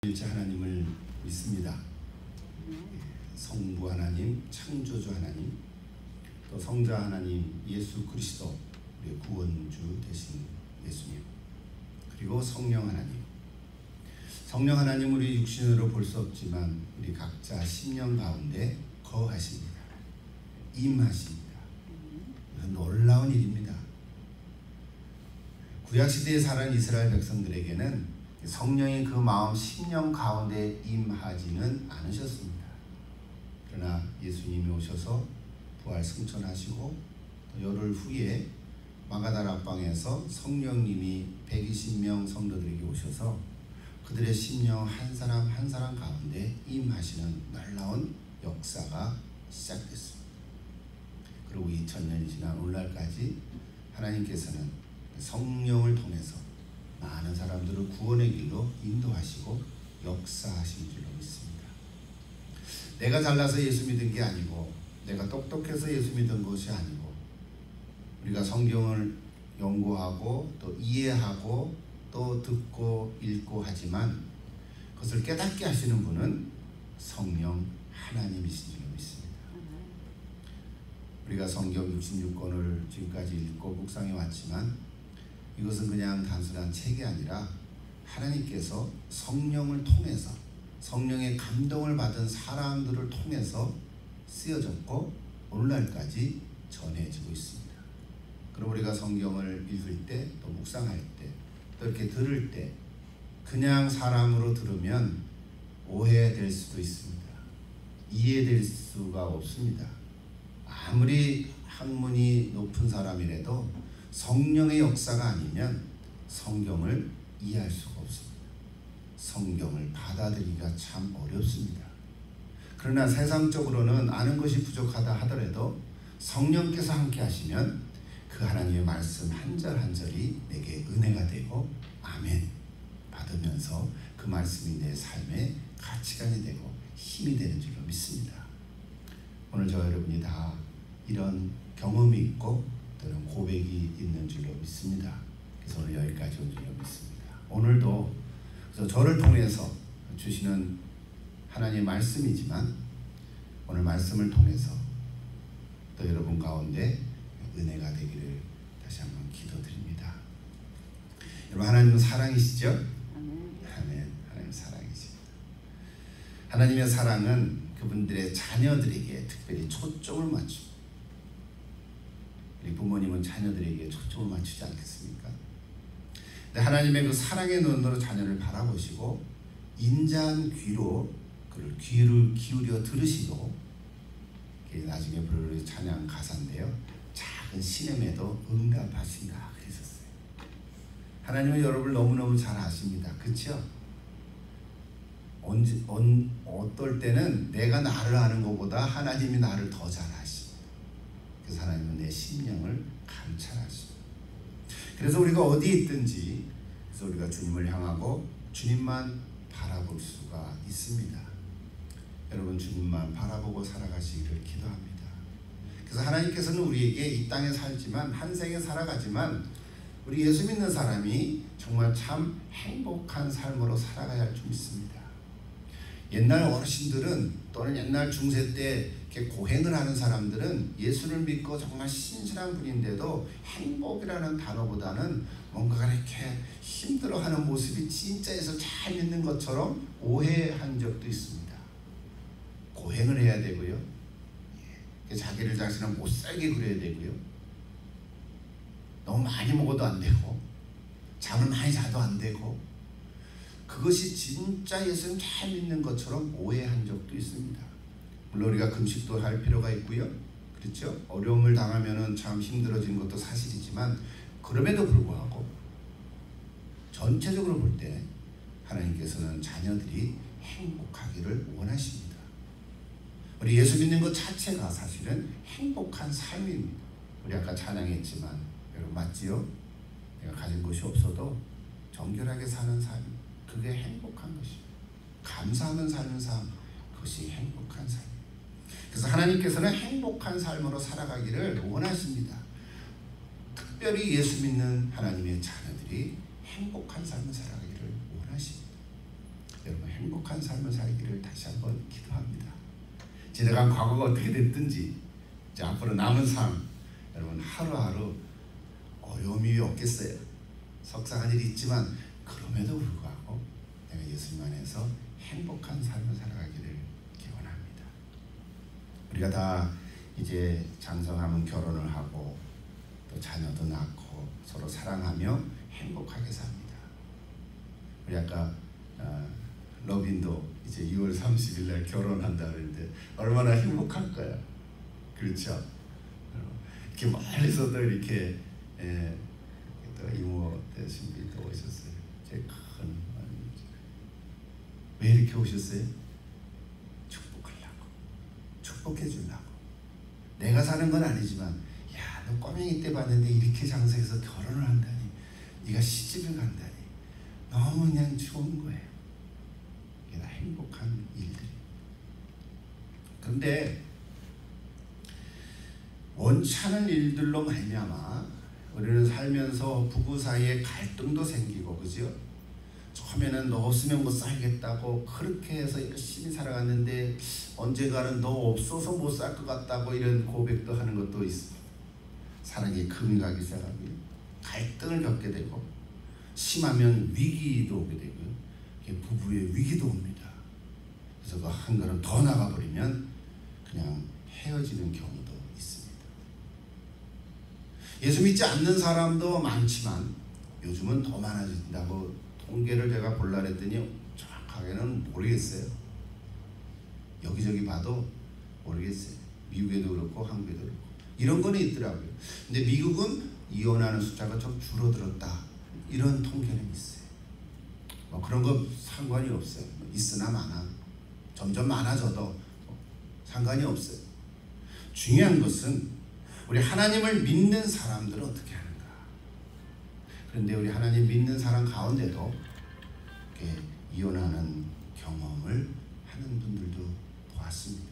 일체 하나님을 믿습니다. 성부 하나님, 창조주 하나님, 또 성자 하나님 예수 그리스도, 우리의 구원주 되신 예수님, 그리고 성령 하나님. 성령 하나님 우리 육신으로 볼 수 없지만 우리 각자 심령 가운데 거하십니다. 임하십니다. 이건 놀라운 일입니다. 구약시대에 살은 이스라엘 백성들에게는 성령이 그 마음 심령 가운데 임하지는 않으셨습니다. 그러나 예수님이 오셔서 부활 승천하시고 또 열흘 후에 마가다라 방에서 성령님이 120명 성도들에게 오셔서 그들의 심령 한 사람 한 사람 가운데 임하시는 놀라운 역사가 시작됐습니다. 그리고 2000년이 지난 오늘날까지 하나님께서는 성령을 통해서 많은 사람들을 구원의 길로 인도하시고 역사하신 줄로 믿습니다. 내가 잘나서 예수 믿은 게 아니고, 내가 똑똑해서 예수 믿은 것이 아니고, 우리가 성경을 연구하고 또 이해하고 또 듣고 읽고 하지만 그것을 깨닫게 하시는 분은 성령 하나님이신 줄로 믿습니다. 우리가 성경 66권을 지금까지 읽고 묵상해 왔지만 이것은 그냥 단순한 책이 아니라 하나님께서 성령을 통해서, 성령의 감동을 받은 사람들을 통해서 쓰여졌고 오늘날까지 전해지고 있습니다. 그럼 우리가 성경을 읽을 때, 또 묵상할 때, 또 이렇게 들을 때 그냥 사람으로 들으면 오해될 수도 있습니다. 이해될 수가 없습니다. 아무리 학문이 높은 사람이라도 성령의 역사가 아니면 성경을 이해할 수가 없습니다. 성경을 받아들이기가 참 어렵습니다. 그러나 세상적으로는 아는 것이 부족하다 하더라도 성령께서 함께 하시면 그 하나님의 말씀 한 절 한 절이 내게 은혜가 되고 아멘 받으면서 그 말씀이 내 삶의 가치관이 되고 힘이 되는 줄로 믿습니다. 오늘 저 여러분이 다 이런 경험이 있고 또는 고백이 있는 줄로 믿습니다. 그래서 오늘 여기까지 온 줄로 믿습니다. 오늘도 그래서 저를 통해서 주시는 하나님의 말씀이지만 오늘 말씀을 통해서 또 여러분 가운데 은혜가 되기를 다시 한번 기도드립니다. 여러분, 하나님은 사랑이시죠? 아멘. 하나님 사랑이십니다. 하나님의 사랑은 그분들의 자녀들에게 특별히 초점을 맞춥니다. 우리 부모님은 자녀들에게 초점을 맞추지 않겠습니까? 근데 하나님의 그 사랑의 눈으로 자녀를 바라보시고 인자한 귀로 그를 귀를 기울여 들으시고, 나중에 부를 찬양 가사인데요, 작은 시냇에도 응답하신다 그랬었어요. 하나님은 여러분을 너무너무 잘 아십니다. 그렇죠? 어떨 때는 내가 나를 아는 것보다 하나님이 나를 더 잘 아십니다. 그래서 하나님은 내 심령을 감찰하십니다. 그래서 우리가 어디 있든지 그래서 우리가 주님을 향하고 주님만 바라볼 수가 있습니다. 여러분, 주님만 바라보고 살아가시기를 기도합니다. 그래서 하나님께서는 우리에게 이 땅에 살지만, 한 생에 살아가지만 우리 예수 믿는 사람이 정말 참 행복한 삶으로 살아가야 할 줄 믿습니다. 옛날 어르신들은 또는 옛날 중세 때 이렇게 고행을 하는 사람들은 예수를 믿고 정말 신실한 분인데도 행복이라는 단어보다는 뭔가 이렇게 힘들어하는 모습이 진짜 예수 잘 믿는 것처럼 오해한 적도 있습니다. 고행을 해야 되고요, 자기를 자신은 못살게 그려야 되고요, 너무 많이 먹어도 안 되고 잠을 많이 자도 안 되고, 그것이 진짜 예수님 잘 믿는 것처럼 오해한 적도 있습니다. 물론 우리가 금식도 할 필요가 있고요, 그렇죠? 어려움을 당하면 참 힘들어지는 것도 사실이지만 그럼에도 불구하고 전체적으로 볼 때 하나님께서는 자녀들이 행복하기를 원하십니다. 우리 예수 믿는 것 자체가 사실은 행복한 삶입니다. 우리 아까 찬양했지만 여러분 맞지요? 내가 가진 것이 없어도 정결하게 사는 삶, 그게 행복한 것입니다. 감사하는 삶은 삶, 그것이 행복한 삶. 그래서 하나님께서는 행복한 삶으로 살아가기를 원하십니다. 특별히 예수 믿는 하나님의 자녀들이 행복한 삶을 살아가기를 원하십니다. 여러분 행복한 삶을 살기를 다시 한번 기도합니다. 지나간 과거가 어떻게 됐든지 이제 앞으로 남은 삶 여러분 하루하루 어려움이 없겠어요. 속상한 일이 있지만 그럼에도 불구하고 내가 예수님 안에서 행복한 삶을 살아가기를 기원합니다. 우리가 다 이제 장성하면 결혼을 하고 또 자녀도 낳고 서로 사랑하며 행복하게 삽니다. 우리 아까 러빈도 이제 2월 30일 날 결혼한다 그랬는데 얼마나 행복할까요? 그렇죠? 이렇게 멀리서도 이렇게 또 이모 되신 분이 또 오셨어요. 제 큰 왜 이렇게 오셨어요? 축복하려고, 축복해 주려고. 내가 사는 건 아니지만 야, 너 꼬맹이 때 봤는데 이렇게 장사해서 결혼을 한다니, 네가 시집을 간다니 너무 그냥 좋은 거예요. 이게 다 행복한 일들이. 그런데 원치 않은 일들로 말미암아 우리는 살면서 부부 사이에 갈등도 생기고, 그죠? 처음에는 너 없으면 못 살겠다고 그렇게 해서 열심히 살아갔는데 언젠가는 너 없어서 못 살 것 같다고 이런 고백도 하는 것도 있습니다. 사랑이 금이 가기 시작하고 갈등을 겪게 되고, 심하면 위기도 오게 되고요. 부부의 위기도 옵니다. 그래서 그 한 걸음 더 나가버리면 그냥 헤어지는 경우도 있습니다. 예수 믿지 않는 사람도 많지만 요즘은 더 많아진다고 통계를 제가 보려고 했더니 정확하게는 모르겠어요. 여기저기 봐도 모르겠어요. 미국에도 그렇고 한국에도 그렇고 이런 거는 있더라고요. 근데 미국은 이혼하는 숫자가 좀 줄어들었다 이런 통계는 있어요. 뭐 그런 거 상관이 없어요. 있으나 마나 점점 많아져도 상관이 없어요. 중요한 것은 우리 하나님을 믿는 사람들은 어떻게 하는가. 그런데 우리 하나님 믿는 사람 가운데도 이렇게 이혼하는 경험을 하는 분들도 보았습니다.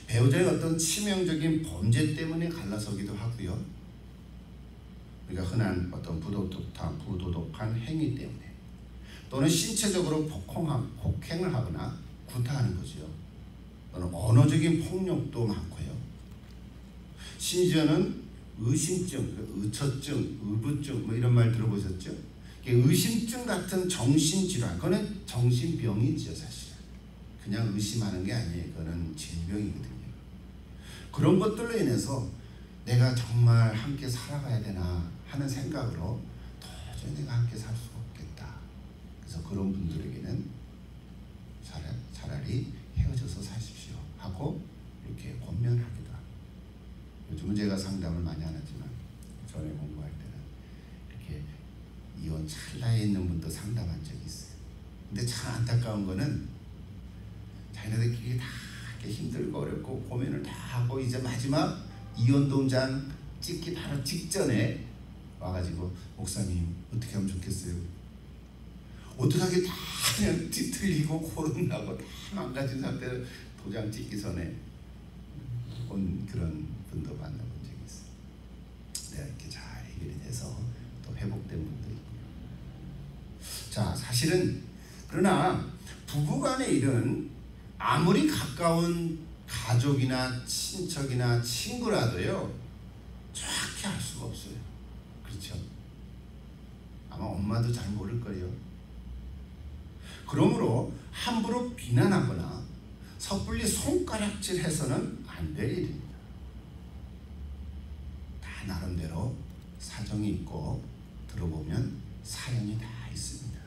배우자의 어떤 치명적인 범죄 때문에 갈라서기도 하고요. 우리가 흔한 어떤 부도덕한 행위 때문에, 또는 신체적으로 폭행을 하거나 구타하는 거죠. 또는 언어적인 폭력도 많고요. 심지어는 의심증, 의처증, 의부증 뭐 이런 말 들어보셨죠? 의심증 같은 정신질환, 그거는 정신병이죠. 사실은 그냥 의심하는 게 아니에요. 그거는 질병이거든요. 그런 것들로 인해서 내가 정말 함께 살아가야 되나 하는 생각으로 도저히 내가 함께 살 수가 없겠다. 그래서 그런 분들에게는 차라리 헤어져서 사십시오 하고 이렇게 권면하기도 합니다. 요즘은 제가 상담을 많이 안 하지만 전에 공부할 때는 이렇게 이혼 찰나에 있는 분도 상담한 적이 있어요. 근데 참 안타까운 거는 자기네들끼리 다 이렇게 힘들고 어렵고 고민을 다 하고 이제 마지막 이혼 동장 찍기 바로 직전에 와가지고 목사님 어떻게 하면 좋겠어요? 어떡하게 다 그냥 뒤틀리고 코로나고 다 망가진 상태로 도장 찍기 전에 온 그런 분도 만나본 적이 있어요. 내가 이렇게 잘 해결이 돼서 또 회복된 분도 있고요. 자, 사실은 그러나 부부간의 일은 아무리 가까운 가족이나 친척이나 친구라도요 정확히 알 수가 없어요. 그렇죠? 아마 엄마도 잘 모를 거예요. 그러므로 함부로 비난하거나 섣불리 손가락질해서는 안 될 일입니다. 다 나름대로 사정이 있고 들어보면 사연이 다 있습니다.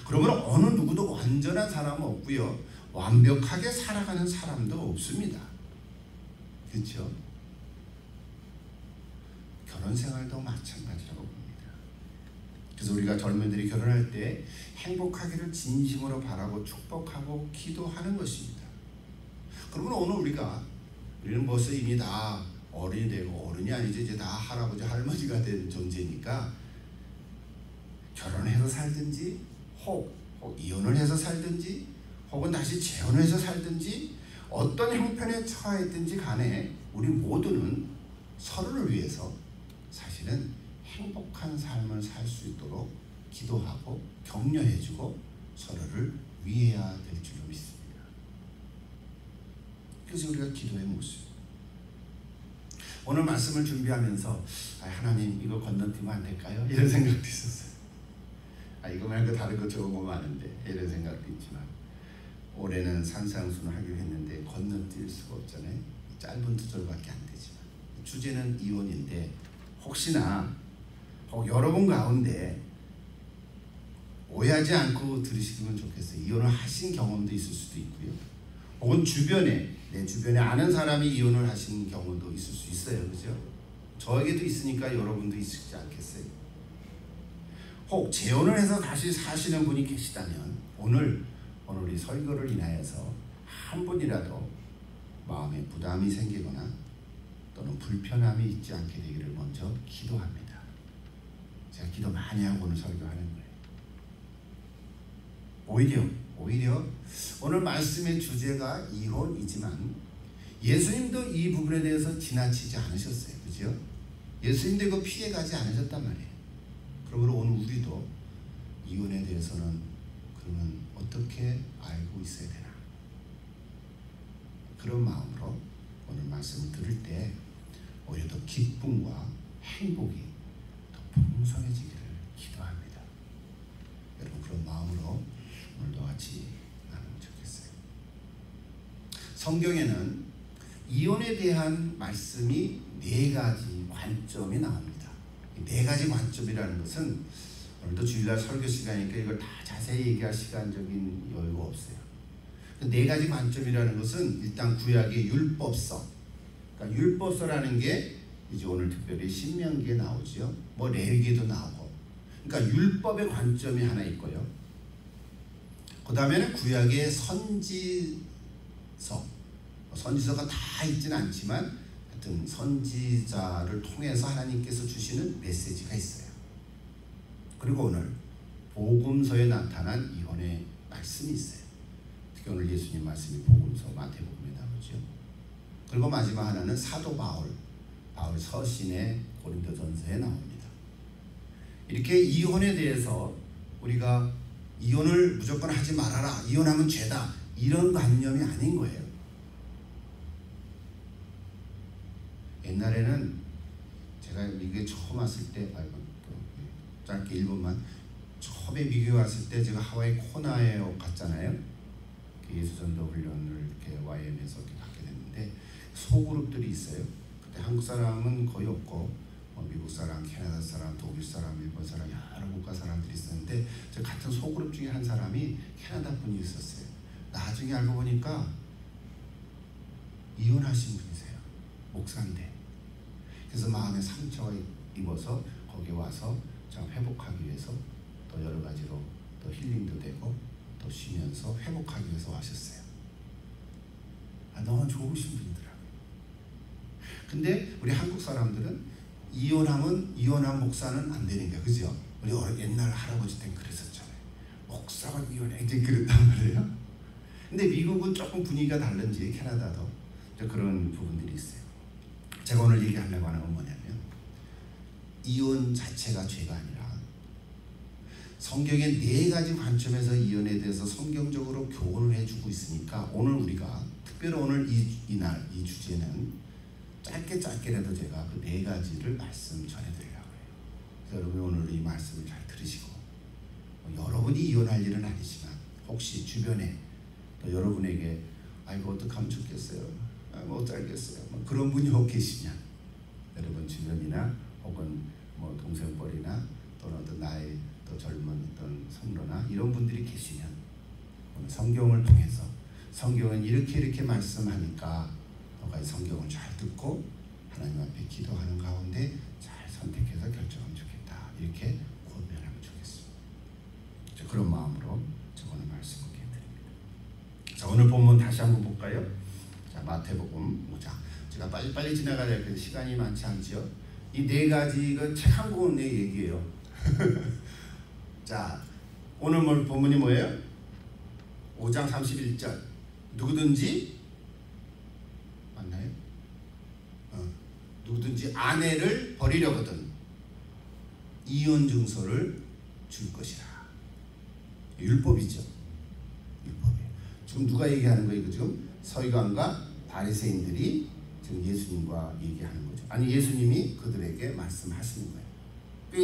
그러므로 어느 누구도 완전한 사람은 없고요, 완벽하게 살아가는 사람도 없습니다. 그렇죠? 결혼 생활도 마찬가지라고 봅니다. 그래서 우리가 젊은이들이 결혼할 때 행복하기를 진심으로 바라고 축복하고 기도하는 것입니다. 그러면 오늘 우리는 벌써 이미 다 어른이 되고, 어른이 아니죠, 이제 다 할아버지 할머니가 된 존재니까 결혼해서 살든지 혹 이혼을 해서 살든지 혹은 다시 재혼을 해서 살든지 어떤 형편에 처했든지 간에 우리 모두는 서로를 위해서 사실은 행복한 삶을 살 수 있도록 기도하고 격려해주고 서로를 위해야 될 줄로 믿습니다. 그래서 우리가 기도의 모습. 오늘 말씀을 준비하면서 하나님 이거 건너뛰면 안 될까요? 이런 생각도 있었어요. 이거 말고 다른 거 적어보면 많은데 이런 생각도 있지만 올해는 산상수훈을 하기로 했는데 건너뛸 수가 없잖아요. 짧은 투절밖에 안 되지만 주제는 이혼인데 혹시나 여러분 가운데 오해하지 않고 들으시면 좋겠어요. 이혼을 하신 경험도 있을 수도 있고요. 혹은 내 주변에 아는 사람이 이혼을 하신 경우도 있을 수 있어요. 그죠? 저에게도 있으니까 여러분도 있지 않겠어요? 혹 재혼을 해서 다시 사시는 분이 계시다면 오늘 이 설교를 인하여서 한 분이라도 마음에 부담이 생기거나 또는 불편함이 있지 않게 되기를 먼저 기도합니다. 제가 기도 많이 하고 오늘 설교하는 거예요. 오히려 오늘 말씀의 주제가 이혼이지만 예수님도 이 부분에 대해서 지나치지 않으셨어요. 그죠? 예수님도 이거 피해가지 않으셨단 말이에요. 그러므로 오늘 우리도 이혼에 대해서는 그러면 어떻게 알고 있어야 되나? 그런 마음으로 오늘 말씀을 들을 때 오히려 더 기쁨과 행복이 더 풍성해지기를 기도합니다. 여러분 그런 마음으로 오늘도 같이 나누면 좋겠어요. 성경에는 이혼에 대한 말씀이 4가지 관점이 나옵니다. 이 4가지 관점이라는 것은 오늘도 주일날 설교 시간이니까 이걸 다 자세히 얘기할 시간적인 여유가 없어요. 그 4가지 관점이라는 것은 일단 구약의 율법서, 그러니까 율법서라는 게 이제 오늘 특별히 신명기에 나오죠. 뭐 레위기에도 나오고, 그러니까 율법의 관점이 하나 있고요. 그 다음에는 구약의 선지서가 다 있지는 않지만 하여튼 선지자를 통해서 하나님께서 주시는 메시지가 있어요. 그리고 오늘 복음서에 나타난 이혼의 말씀이 있어요. 특히 오늘 예수님 말씀이 복음서 마태복음에 나오죠. 그리고 마지막 하나는 사도 바울 서신의 고린도전서에 나옵니다. 이렇게 이혼에 대해서 우리가 이혼을 무조건 하지 말아라, 이혼하면 죄다, 이런 관념이 아닌 거예요. 옛날에는 제가 미국에 처음 왔을 때, 짧게 1분만, 처음에 미국에 왔을 때 제가 하와이 코나에 갔잖아요. 예수전도 훈련을 이렇게 YM에서 이렇게 갖게 됐는데 소그룹들이 있어요. 그때 한국 사람은 거의 없고 미국 사람, 캐나다 사람, 독일 사람, 일본 사람, 여러 국가 사람들이 있었는데 저 같은 소그룹 중에 한 사람이 캐나다 분이 있었어요. 나중에 알고 보니까 이혼하신 분이세요. 목사인데. 그래서 마음에 상처가 입어서 거기 와서 좀 회복하기 위해서 또 여러 가지로 또 힐링도 되고 또 쉬면서 회복하기 위해서 와셨어요. 너무 좋으신 분이더라고요. 근데 우리 한국 사람들은 이혼한 목사는 안 되는 거야. 그죠? 우리 옛날 할아버지 때는 그랬었잖아요. 목사가 이혼해. 이제 그랬단 말이에요. 근데 미국은 조금 분위기가 다른지 캐나다도 그런 부분들이 있어요. 제가 오늘 얘기하려고 하는 건 뭐냐면 이혼 자체가 죄가 아니라 성경의 4가지 관점에서 이혼에 대해서 성경적으로 교훈을 해주고 있으니까 오늘 우리가 특별히 오늘 이날 이 주제는 짧게라도 제가 그 4가지를 말씀 전해드리려고 해요. 그래서 여러분 오늘 이 말씀을 잘 들으시고 여러분이 이혼할 일은 아니지만 혹시 주변에 또 여러분에게 이거 어떡하면 좋겠어요, 못 살겠어요, 그런 분이 혹 계시면 여러분 주변이나 혹은 동생뻘이나 또는 어떤 나의 또 젊은 어떤 성도나 이런 분들이 계시면 오늘 성경을 통해서 성경은 이렇게 말씀하니까 너가 이 성경을 잘 듣고 하나님 앞에 기도하는 가운데 잘 선택해서 결정하면 좋겠다, 이렇게 권면하면 좋겠습니다. 그런 마음으로 저 오늘 말씀 드립니다. 자, 오늘 본문 다시 한번 볼까요? 자, 마태복음 5장. 제가 빨리 지나가야 될 텐데 시간이 많지 않죠? 이 4가지 책 한 권의 얘기예요. 자, 오늘 본문이 뭐예요? 5장 31절. 누구든지 맞나요? 누구든지 아내를 버리려거든 이혼 증서를 줄 것이라. 율법이죠. 율법이에요. 지금 누가 얘기하는 거예요? 지금 서기관과 바리새인들이 지금 예수님과 얘기하는 거죠. 아니, 예수님이 그들에게 말씀하시는 거예요.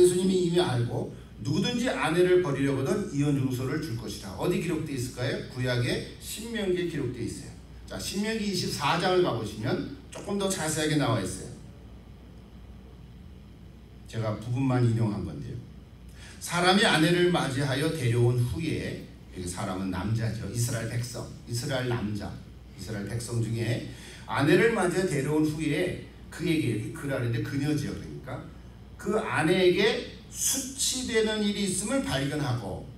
예수님이 이미 알고 누구든지 아내를 버리려거든 이혼중서를 줄 것이라. 어디 기록되어 있을까요? 구약의 신명기에 기록되어 있어요. 자, 신명기 24장을 가보시면 조금 더 자세하게 나와 있어요. 제가 부분만 인용한 건데요. 사람이 아내를 맞이하여 데려온 후에, 여기 사람은 남자죠. 이스라엘 백성, 이스라엘 남자, 이스라엘 백성 중에 아내를 맞이하여 데려온 후에 그에게, 그라는데 그녀지요. 그러니까 그 아내에게 수치되는 일이 있음을 발견하고,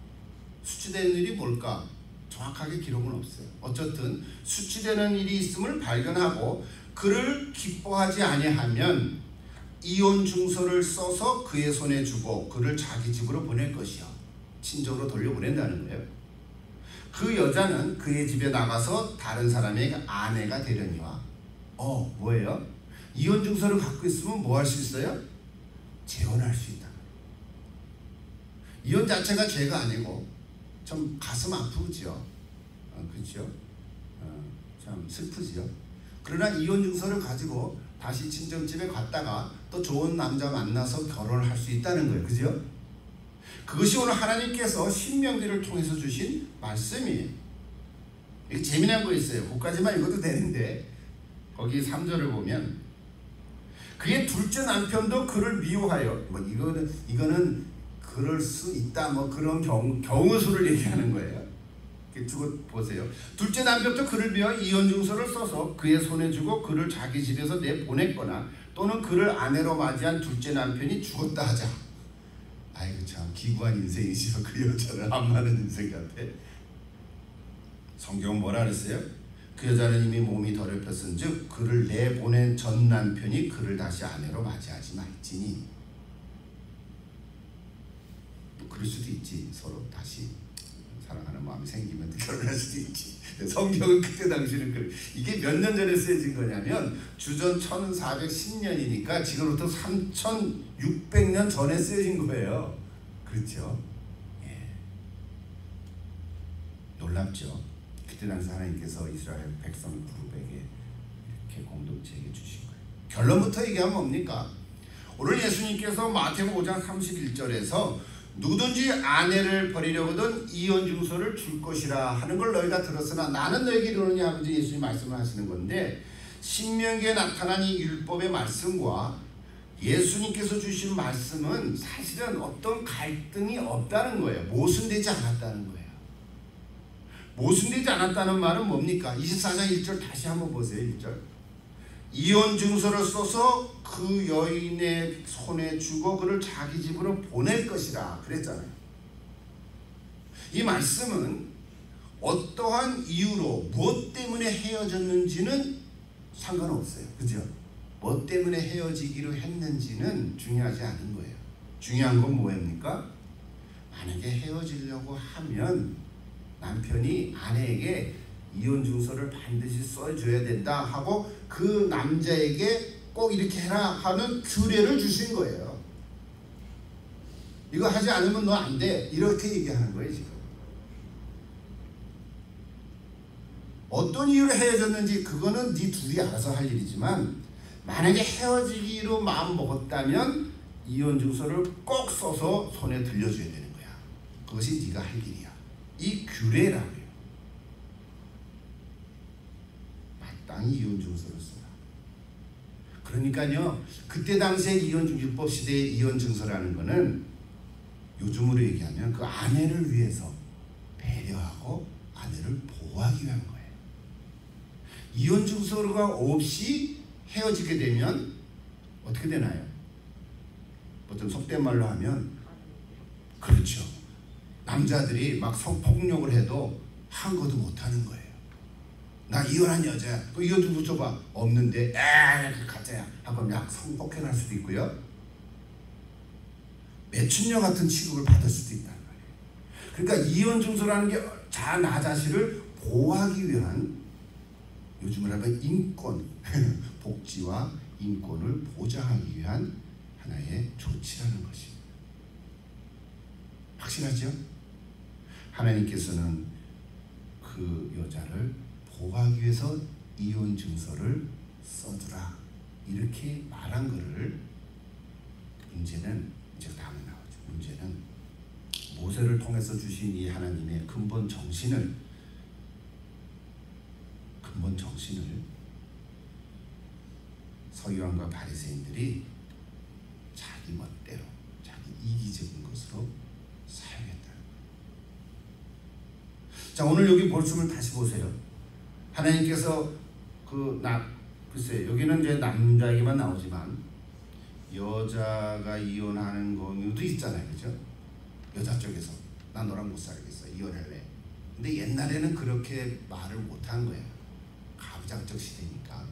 수치되는 일이 뭘까? 정확하게 기록은 없어요. 어쨌든 수치되는 일이 있음을 발견하고 그를 기뻐하지 아니하면 이혼 증서를 써서 그의 손에 주고 그를 자기 집으로 보낼 것이요. 친정으로 돌려보낸다는 거예요. 그 여자는 그의 집에 나가서 다른 사람에게 아내가 되려니와, 뭐예요? 이혼 증서를 갖고 있으면 뭐 할 수 있어요? 재혼할 수 있다. 이혼 자체가 죄가 아니고 좀 가슴 아프죠. 그렇죠? 참 슬프지요. 그러나 이혼 증서를 가지고 다시 친정집에 갔다가 또 좋은 남자 만나서 결혼을 할 수 있다는 거예요. 그죠? 그것이 오늘 하나님께서 신명기를 통해서 주신 말씀이에요. 이게 재미난 거 있어요. 거기까지만 읽어도 되는데 거기 3절을 보면 그의 둘째 남편도 그를 미워하여, 이거는 그럴 수 있다, 그런 경우수를 얘기하는 거예요. 두고 보세요. 둘째 남편도 그를 미워하여 이혼 증서를 써서 그의 손에 주고 그를 자기 집에서 내보냈거나 또는 그를 아내로 맞이한 둘째 남편이 죽었다 하자. 아이고 참 기구한 인생이시죠. 그 여자는 안 맞는 인생 같아. 성경은 뭐라 그랬어요? 그 여자는 이미 몸이 더럽혔은즉 그를 내보낸 전 남편이 그를 다시 아내로 맞이하지 말지니. 또 그럴 수도 있지. 서로 다시 사랑하는 마음이 생기면 결혼할 수도 있지. 성경은 그때 당시는 이게 몇 년 전에 쓰여진 거냐면 주전 1410년이니까 지금부터 3600년 전에 쓰여진 거예요. 그렇죠? 예. 놀랍죠? 그때 당시 하나님께서 이스라엘 백성 그룹에게 이렇게 공동체에게 주신 거예요. 결론부터 얘기하면 뭡니까? 오늘 예수님께서 마태복음 5장 31절에서 누구든지 아내를 버리려거든 이혼 증서를 줄 것이라 하는 걸 너희가 들었으나 나는 너에게 이르노니 하면서 예수님 말씀을 하시는 건데, 신명기에 나타난 이 율법의 말씀과 예수님께서 주신 말씀은 사실은 어떤 갈등이 없다는 거예요. 모순되지 않았다는 거예요. 모순되지 않았다는 말은 뭡니까? 24장 1절 다시 한번 보세요. 1절. 이혼 증서를 써서 그 여인의 손에 주고 그를 자기 집으로 보낼 것이라 그랬잖아요. 이 말씀은 어떠한 이유로 무엇 때문에 헤어졌는지는 상관없어요. 그죠? 뭐 때문에 헤어지기로 했는지는 중요하지 않은 거예요. 중요한 건 뭐입니까? 만약에 헤어지려고 하면 남편이 아내에게 이혼 증서를 반드시 써줘야 된다 하고 그 남자에게 꼭 이렇게 해라 하는 규례를 주신 거예요. 이거 하지 않으면 너 안 돼, 이렇게 얘기하는 거예요. 지금 어떤 이유로 헤어졌는지 그거는 네 둘이 알아서 할 일이지만, 만약에 헤어지기로 마음 먹었다면 이혼 증서를 꼭 써서 손에 들려줘야 되는 거야. 그것이 네가 할 일이야. 이 규례라고 해요. 마땅히 이혼 증서를 써라. 그러니까요, 그때 당시에 율법 시대의 이혼 증서라는 거는 요즘으로 얘기하면 그 아내를 위해서 배려하고 아내를 보호하기 위한 거예요. 이혼 증서가 없이 헤어지게 되면 어떻게 되나요? 보통 속된 말로 하면, 그렇죠, 남자들이 막 성폭력을 해도 한 것도 못하는 거예요. 나 이혼한 여자야. 또 이혼 증서 줘봐. 없는데 가짜야 하고 막 성폭행할 수도 있고요. 매춘녀 같은 취급을 받을 수도 있다는 말이에요. 그러니까 이혼 증서라는 게 나 자신을 보호하기 위한, 요즘으로 하면 인권, 복지와 인권을 보장하기 위한 하나의 조치라는 것입니다. 확실하죠? 하나님께서는 그 여자를 보호하기 위해서 이혼 증서를 써주라 이렇게 말한 것을, 문제는 이제 다음에 나오죠. 문제는 모세를 통해서 주신 이 하나님의 근본 정신을 서기관과 바리새인들이 자기 멋대로, 자기 이기적인 것으로 사용했다. 자, 오늘 여기 말씀을 다시 보세요. 하나님께서 글쎄 여기는 이제 남자에게만 나오지만 여자가 이혼하는 경우도 있잖아요, 그죠? 여자 쪽에서 나 너랑 못 살겠어, 이혼할래. 근데 옛날에는 그렇게 말을 못한 거예요. 가부장적 시대니까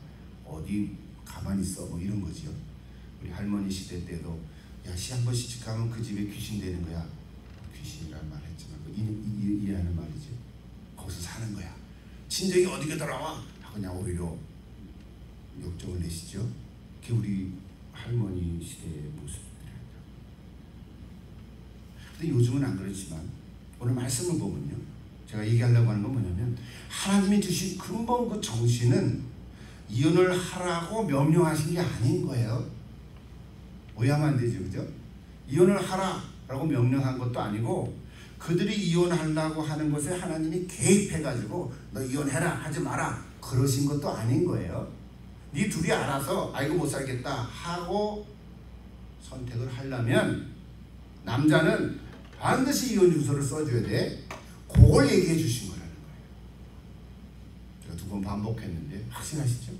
어디 가만히 있어 뭐 이런 거지요. 우리 할머니 시대 때도 야 시한번 시집가면 그 집에 귀신 되는 거야. 귀신이라는 말 했지만 이해하는 말이죠. 거기서 사는 거야. 친정이 어디가 돌아와? 그냥 오히려 역정을 내시죠. 그게 우리 할머니 시대의 모습들입니다. 근데 요즘은 안 그렇지만 오늘 말씀을 보면요, 제가 얘기하려고 하는 건 뭐냐면 하나님이 주신 근본 그 정신은 이혼을 하라고 명령하신 게 아닌 거예요. 오해하면 안 되죠, 그죠? 이혼을 하라라고 명령한 것도 아니고 그들이 이혼하려고 하는 것에 하나님이 개입해가지고 너 이혼해라 하지 마라 그러신 것도 아닌 거예요. 네 둘이 알아서 아이고 못 살겠다 하고 선택을 하려면 남자는 반드시 이혼 증서를 써줘야 돼. 그걸 얘기해 주신 거라는 거예요. 제가 2번 반복했는데 확신하시죠?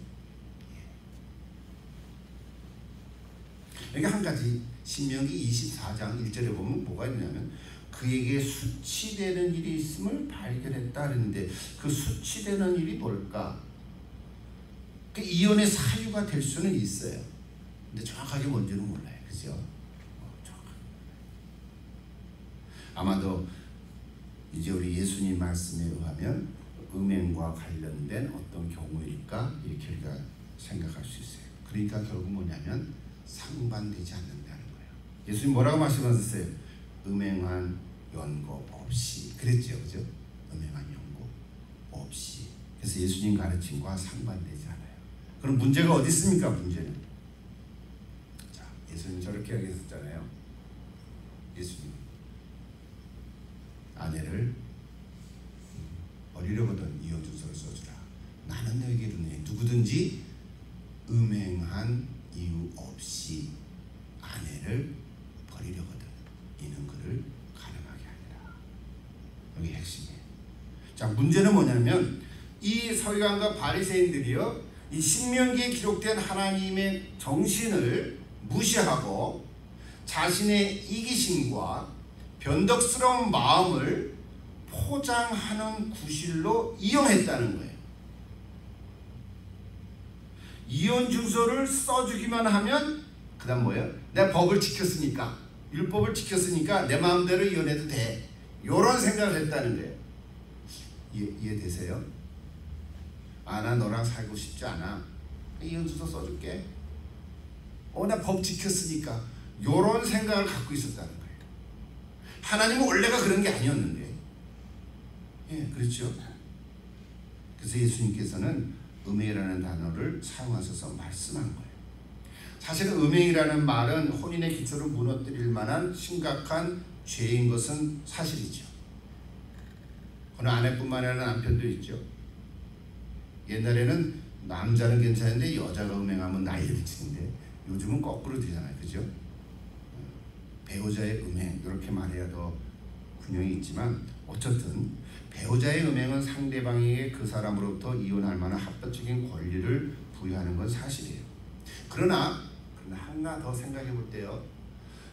여기 한 가지 신명기 24장 1절에 보면 뭐가 있냐면 그에게 수치되는 일이 있음을 발견했다 그랬는데 그 수치되는 일이 뭘까? 그 이혼의 사유가 될 수는 있어요. 근데 정확하게 뭔지는 몰라요. 그죠? 아마도 이제 우리 예수님 말씀에 의하면 음행과 관련된 어떤 경우일까 이렇게 우리가 생각할 수 있어요. 그러니까 결국 뭐냐면 상반되지 않는다는 거예요. 예수님 뭐라고 말씀하셨어요? 음행한 연고 없이 그랬죠, 그죠? 음행한 연고 없이. 그래서 예수님 가르침과 상반되지 않아요. 그럼 문제가 어디 있습니까? 문제는 자, 예수님 저렇게 얘기했었잖아요. 예수님 아내를 버리려거든 이혼 증서를 써주라. 나는 너에게 이르노니 누구든지 음행한 이유 없이 아내를 버리려거든 이는 그를 가늠하게 하리라. 여기 핵심이에요. 자, 문제는 뭐냐면 이 서기관과 바리새인들이요, 이 신명기에 기록된 하나님의 정신을 무시하고 자신의 이기심과 변덕스러운 마음을 포장하는 구실로 이용했다는 거예요. 이혼 증서를 써주기만 하면 그 다음 뭐예요? 내가 법을 지켰으니까, 율법을 지켰으니까 내 마음대로 이혼해도 돼. 이런 생각을 했다는 거예요. 이해되세요? 아, 나 너랑 살고 싶지 않아. 이혼 증서 써줄게. 나 법 지켰으니까. 이런 생각을 갖고 있었다는 거예요. 하나님은 원래가 그런 게 아니었는데. 예, 그렇죠. 그래서 예수님께서는 음행이라는 단어를 사용하셔서 말씀한 거예요. 사실은 음행이라는 말은 혼인의 기초를 무너뜨릴 만한 심각한 죄인 것은 사실이죠. 그건 아내뿐만 아니라 남편도 있죠. 옛날에는 남자는 괜찮은데 여자가 음행하면 나이를 미치는데 요즘은 거꾸로 되잖아요, 그죠? 배우자의 음행 이렇게 말해야 더 균형이 있지만 어쨌든 배우자의 음행은 상대방에게 그 사람으로부터 이혼할 만한 합법적인 권리를 부여하는 건 사실이에요. 그러나 하나 더 생각해 볼 때요,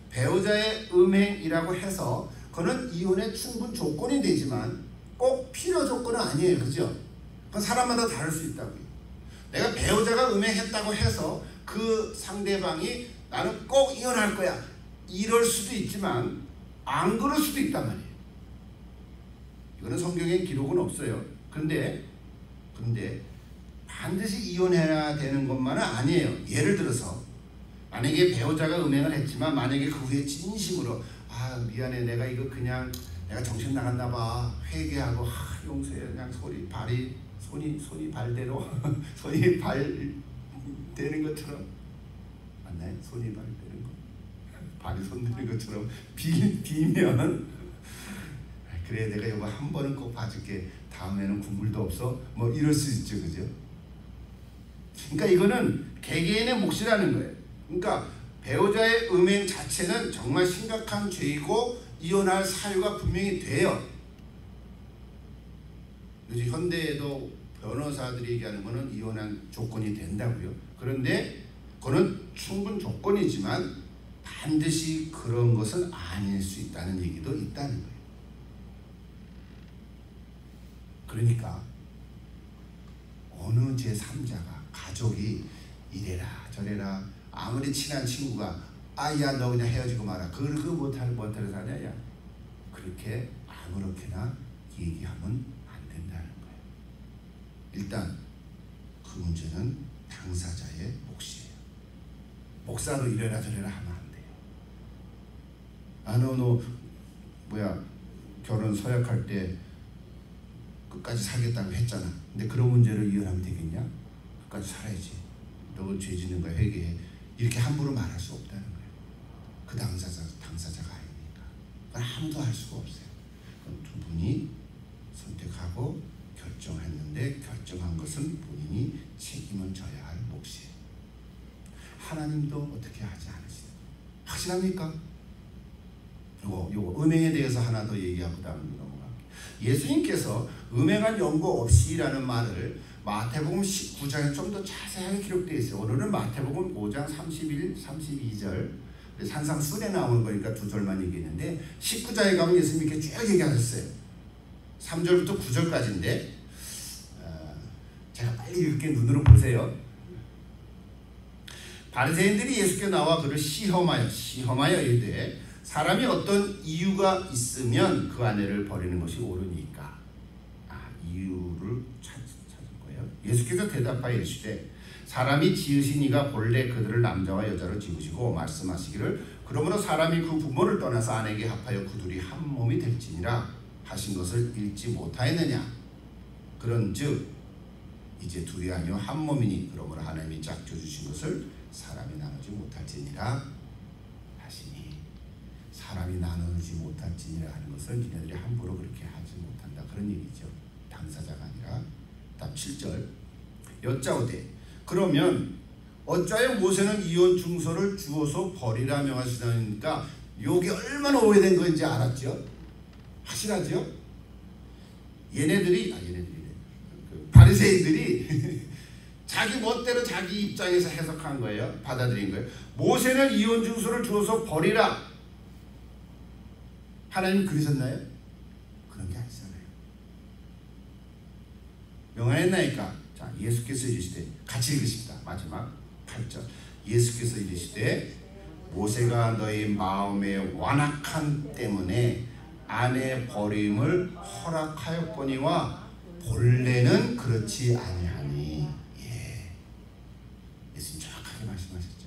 배우자의 음행이라고 해서 그는 이혼의 충분 조건이 되지만 꼭 필요 조건은 아니에요, 그죠? 그건 사람마다 다를 수 있다고요. 내가 배우자가 음행했다고 해서 그 상대방이 나는 꼭 이혼할 거야 이럴 수도 있지만 안 그럴 수도 있단 말이에요. 이거는 성경에 기록은 없어요. 그런데 반드시 이혼해야 되는 것만은 아니에요. 예를 들어서 만약에 배우자가 음행을 했지만 만약에 그 후에 진심으로 아 미안해 내가 이거 그냥 내가 정신 나갔나 봐 회개하고 용서해 그냥 손이 발대로 손이 발 되는 것처럼 맞나요? 손이 발 되는 거 발이 손 되는 것처럼 비면 그래 내가 이거 한 번은 꼭 봐줄게 다음에는 국물도 없어 뭐 이럴 수 있죠 그죠? 그러니까 이거는 개개인의 몫이라는 거예요. 그러니까 배우자의 음행 자체는 정말 심각한 죄이고 이혼할 사유가 분명히 돼요. 요즘 현대에도 변호사들이 얘기하는 거는 이혼한 조건이 된다고요. 그런데 그거는 충분 조건이지만 반드시 그런 것은 아닐 수 있다는 얘기도 있다는 거예요. 그러니까 어느 제3자가 가족이 이래라 저래라 아무리 친한 친구가 아야 너 그냥 헤어지고 마라 그거 못하러 사냐 야 그렇게 아무렇게나 얘기하면 안 된다는 거예요. 일단 그 문제는 당사자의 몫이에요. 목사도 이래라 저래라 하면 안 돼요. 아 너 결혼 서약할 때 끝까지 살겠다고 했잖아. 근데 그런 문제로 이혼하면 되겠냐? 끝까지 살아야지. 너 죄 짓는 거야 회개해. 이렇게 함부로 말할 수 없다는 거예요. 그 당사자가 아니니까. 그건 아무도 할 수가 없어요. 그건 두 분이 선택하고 결정했는데 결정한 것은 본인이 책임을 져야 할 몫이에요. 하나님도 어떻게 하지 않으시다. 확실합니까? 요거 음행에 대해서 하나 더 얘기하고 다음으로 넘어갈게요. 예수님께서 음행한 연고 없이라는 말을 마태복음 19장에 좀 더 자세하게 기록되어 있어요. 오늘은 마태복음 5장 31, 32절 산상수훈에 나오는 거니까 두 절만 얘기했는데 19장에 가면 예수님이 이렇게 쭉 얘기하셨어요. 3절부터 9절까지인데 제가 빨리 읽게 눈으로 보세요. 바리새인들이 예수께 나와 그를 시험하여 이르되 사람이 어떤 이유가 있으면 그 아내를 버리는 것이 옳으니까. 이유를 찾은 거예요. 예수께서 대답하여 이르시되 사람이 지으신 이가 본래 그들을 남자와 여자로 지으시고 말씀하시기를 그러므로 사람이 그 부모를 떠나서 아내에게 합하여 그 둘이 한 몸이 될지니라 하신 것을 읽지 못하였느냐. 그런즉 이제 둘이 아니요 한 몸이니 그러므로 하나님이 짝져 주신 것을 사람이 나누지 못할지니라 하시니. 사람이 나누지 못할지니라 하는 것은 니네들이 함부로 그렇게 하지 못한다 그런 얘기죠. 당사자가 아니라. 다음 7절 여짜오되 그러면 어찌하여 모세는 이혼 증서를 주어서 버리라 명하시다니까. 요게 얼마나 오해된 건지 알았죠? 확실하죠? 얘네들이 바리새인들이 자기 멋대로 자기 입장에서 해석한 거예요. 받아들인 거예요. 모세는 이혼 증서를 주어서 버리라. 하나님 그러셨나요? 그런 게 아니잖아요. 명하였나이까. 자, 예수께서 이르시되 같이 읽으십니다. 마지막 8절 예수께서 이르시되 모세가 너희 마음의 완악함 때문에 아내 버림을 허락하였거니와 본래는 그렇지 아니하니. 예수님 정확하게 말씀하셨죠.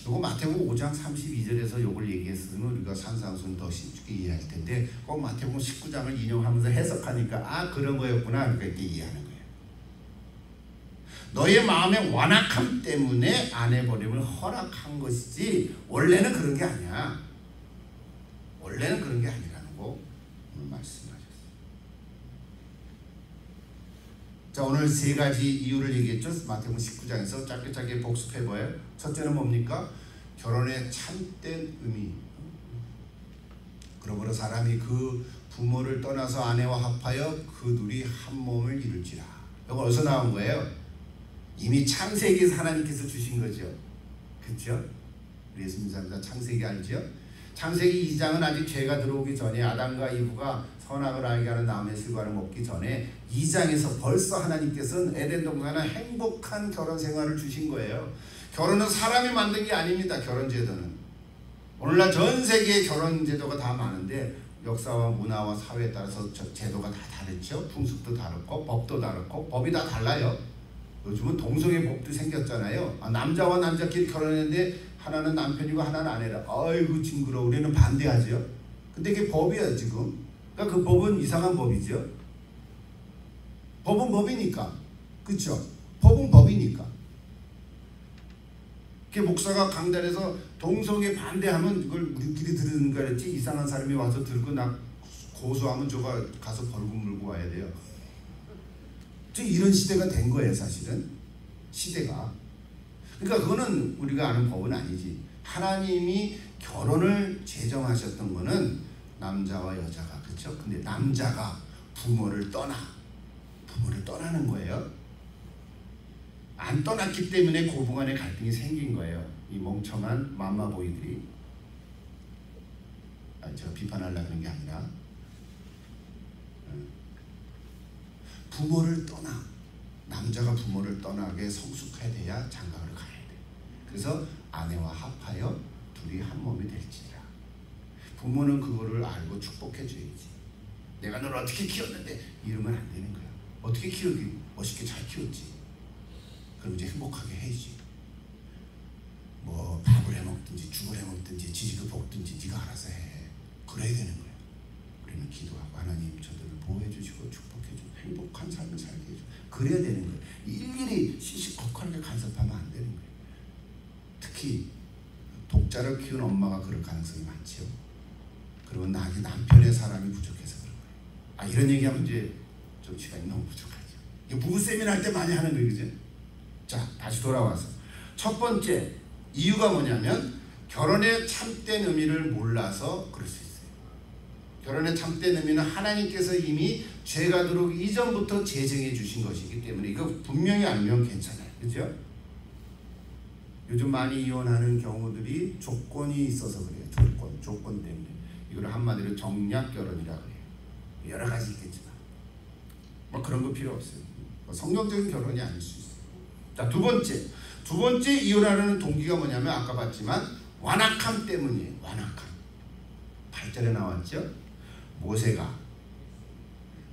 요거 마태복음 5장 32절에서 요걸 얘기했으면 우리가 산상수훈 더 쉽게 이해할 텐데 꼭 마태복음 19장을 인용하면서 해석하니까 그런 거였구나 그렇게 이해하는 거예요. 너의 마음의 완악함 때문에 아내 버림을 허락한 것이지 원래는 그런 게 아니야. 원래는 그런 게 아니라는 거 오늘 말씀하셨어요. 자, 오늘 세 가지 이유를 얘기했죠. 마태복음 19장에서 짧게 복습해봐요. 첫째는 뭡니까? 결혼의 참된 의미. 그러므로 사람이 그 부모를 떠나서 아내와 합하여 그 둘이 한 몸을 이룰지라. 이거 어디서 나온 거예요? 이미 창세기에서 하나님께서 주신 거죠. 그렇죠? 예수님 사람들 창세기 알죠? 창세기 2장은 아직 죄가 들어오기 전에 아담과 이브가 선악을 알게 하는 나무의 실과를 먹기 전에 2장에서 벌써 하나님께서는 에덴 동산에 행복한 결혼 생활을 주신 거예요. 결혼은 사람이 만든 게 아닙니다. 결혼 제도는. 오늘날 전 세계의 결혼 제도가 다 많은데 역사와 문화와 사회에 따라서 제도가 다 다르죠. 풍습도 다르고 법도 다르고 법이 다 달라요. 요즘은 동성애 법도 생겼잖아요. 남자와 남자끼리 결혼했는데 하나는 남편이고 하나는 아내라. 아이고 징그러워. 우리는 반대하죠. 근데 이게 법이야 지금. 그러니까 그 법은 이상한 법이죠. 법은 법이니까. 그렇죠? 법은 법이니까. 그 목사가 강단에서 동성애 반대하면 이걸 우리끼리 들은 거랬지 이상한 사람이 와서 들고 나 고소하면 저가 가서 벌금 물고 와야 돼요. 이런 시대가 된 거예요 사실은. 시대가. 그러니까 그거는 우리가 아는 법은 아니지. 하나님이 결혼을 제정하셨던 거는 남자와 여자가, 그렇죠? 근데 남자가 부모를 떠나는 거예요. 안 떠났기 때문에 고부간의 갈등이 생긴 거예요. 이 멍청한 맘마보이들이. 제가 비판하려고 하는 게 아니라 부모를 남자가 부모를 떠나게 성숙해야 장가를 가야 돼. 그래서 아내와 합하여 둘이 한 몸이 될지라. 부모는 그거를 알고 축복해 줘야지. 내가 너를 어떻게 키웠는데 이러면 안 되는 거야. 어떻게 키우기 멋있게 잘 키웠지. 그럼 이제 행복하게 해야지. 뭐 밥을 해먹든지 죽을 해먹든지 지지고 볶든지 네가 알아서 해. 그래야 되는 거야. 우리는 기도하고 하나님 저들을 보호해 주시고 축복해 주고 행복한 삶을 살게 해줘. 그래야 되는 거예요. 일일이 시시콜콜하게 간섭하면 안 되는 거예요. 특히 독자를 키운 엄마가 그럴 가능성이 많죠. 그리고 남편의 사람이 부족해서 그런 거예요. 이런 얘기하면 이제 좀 시간이 너무 부족하죠. 이게 부부 세미나 할 때 많이 하는 거예요, 그죠? 자, 다시 돌아와서 첫 번째 이유가 뭐냐면 결혼의 참된 의미를 몰라서 그럴 수 있어요. 결혼의 참된 의미는 하나님께서 이미 죄가 들어오기 이전부터 제정해 주신 것이기 때문에 이거 분명히 알면 괜찮아요. 그죠? 요즘 많이 이혼하는 경우들이 조건이 있어서 그래요. 조건 때문에. 이걸 한마디로 정략 결혼이라고 해요. 여러 가지 있겠지만 뭐 그런 거 필요 없어요. 성경적인 결혼이 아닐 수 있어요. 자, 두 번째 이혼하려는 동기가 뭐냐면 아까 봤지만 완악함 때문이에요. 완악함. 8절에 나왔죠. 모세가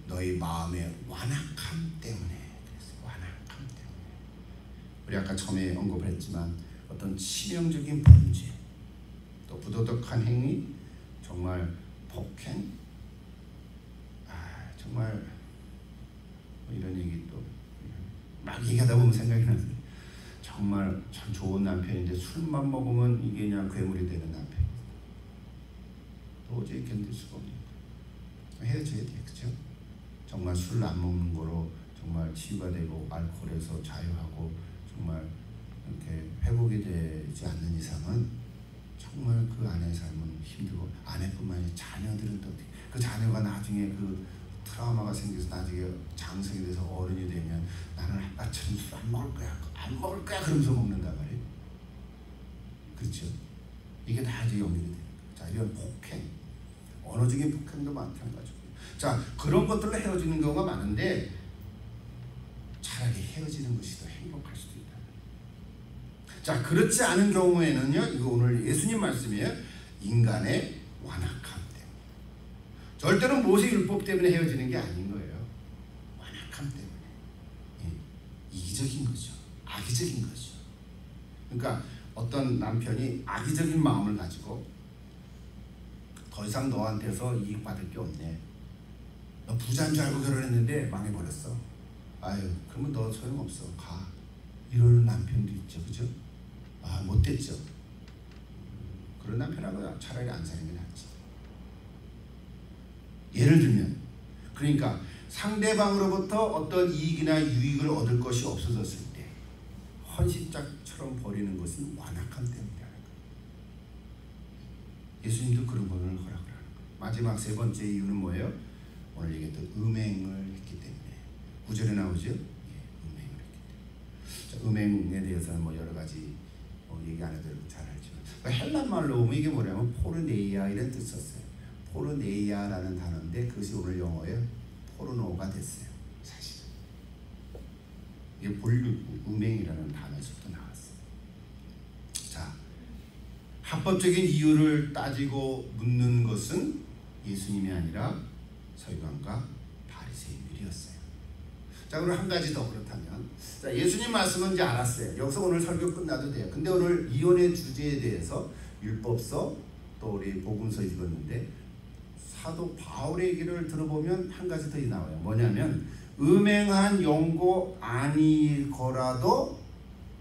너희 마음의 완악함 때문에. 완악함 때문에. 우리 아까 처음에 언급을 했지만 어떤 치명적인 범죄, 또 부도덕한 행위, 정말 폭행, 정말 뭐 이런 얘기 또 막 얘기하다 보면 생각이 나는데 정말 참 좋은 남편인데 술만 먹으면 이게 그냥 괴물이 되는 남편. 도저히 견딜 수가 없는 거예요. 헤어져야 돼요. 그렇죠? 정말 술 안 먹는 거로 정말 치유가 되고 알코올에서 자유하고 정말 이렇게 회복이 되지 않는 이상은 정말 그 아내의 삶은 힘들고 아내뿐만 아니라 자녀들은 또 그 자녀가 나중에 그 트라우마가 생겨서 나중에 장성이 돼서 어른이 되면 나는 아빠처럼 술 안 먹을 거야 그러면서 먹는단 말이에요. 그렇죠? 이게 다 이제 연결이 돼요. 자, 이런 폭행, 언어적인 폭행도 마찬가지고. 자, 그런 것들로 헤어지는 경우가 많은데 차라리 헤어지는 것이 더 행복할 수도 있다. 자, 그렇지 않은 경우에는요, 이거 오늘 예수님 말씀이에요. 인간의 완악함 때문에. 절대로 모세율법 때문에 헤어지는 게 아닌 거예요. 완악함 때문에. 이기적인 거죠. 악의적인 거죠. 그러니까 어떤 남편이 악의적인 마음을 가지고 더 이상 너한테서 이익 받을 게 없네. 너 부자인 줄 알고 결혼했는데 망해버렸어. 아유, 그러면 너 소용없어. 가. 이러는 남편도 있죠. 그죠? 못됐죠. 그런 남편하고 차라리 안 사는 게 낫지. 예를 들면, 그러니까 상대방으로부터 어떤 이익이나 유익을 얻을 것이 없어졌을 때 헌신짝처럼 버리는 것은 완악함 때문이라는 거예요. 예수님도 그런 것을 허락을 하는 거예요. 마지막 세 번째 이유는 뭐예요? 오늘 얘기했던 음행을 했기 때문에. 9절에 나오죠? 음행을 했기 때문에. 자, 음행에 대해서는 뭐 여러 가지 얘기 안 해도 잘 알지만 헬란 말로 보면 이게 뭐냐면 포르네이아 이런 뜻 썼어요. 포르네이아라는 단어인데 그것이 오늘 영어에 포르노가 됐어요. 사실은 이게 본류 음행이라는 단어에서부터 나왔어요. 자, 합법적인 이유를 따지고 묻는 것은 예수님이 아니라 서기관과 바리새인들이었어요. 자, 그럼 한 가지 더 그렇다면, 자, 예수님 말씀은 이제 알았어요. 여기서 오늘 설교 끝나도 돼요. 근데 오늘 이혼의 주제에 대해서 율법서 또 우리 복음서 읽었는데 사도 바울의 얘기를 들어보면 한 가지 더 나와요. 뭐냐면 음행한 용고 아니거라도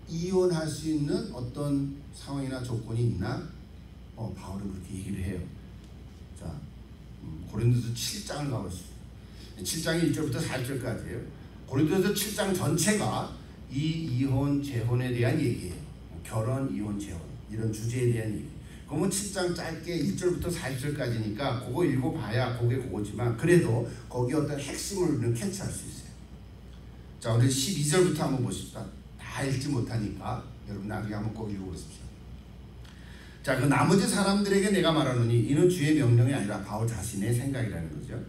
이혼할 수 있는 어떤 상황이나 조건이 있나? 바울은 그렇게 얘기를 해요. 자, 고린도서 7장을 가보겠습니다. 7장이 1절부터 4절까지예요. 고린도서 7장 전체가 이 이혼, 재혼에 대한 얘기예요. 결혼, 이혼, 재혼 이런 주제에 대한 얘기. 그러면 7장 짧게 1절부터 40절까지니까 그거 읽어봐야 그거지만 그래도 거기 어떤 핵심을 우리는 캐치할 수 있어요. 자, 우리 12절부터 한번 보십시다. 다 읽지 못하니까 여러분 나중에 한번 꼭 읽어보십시오. 자, 그 나머지 사람들에게 내가 말하노니 이는 주의 명령이 아니라 바울 자신의 생각이라는 거죠.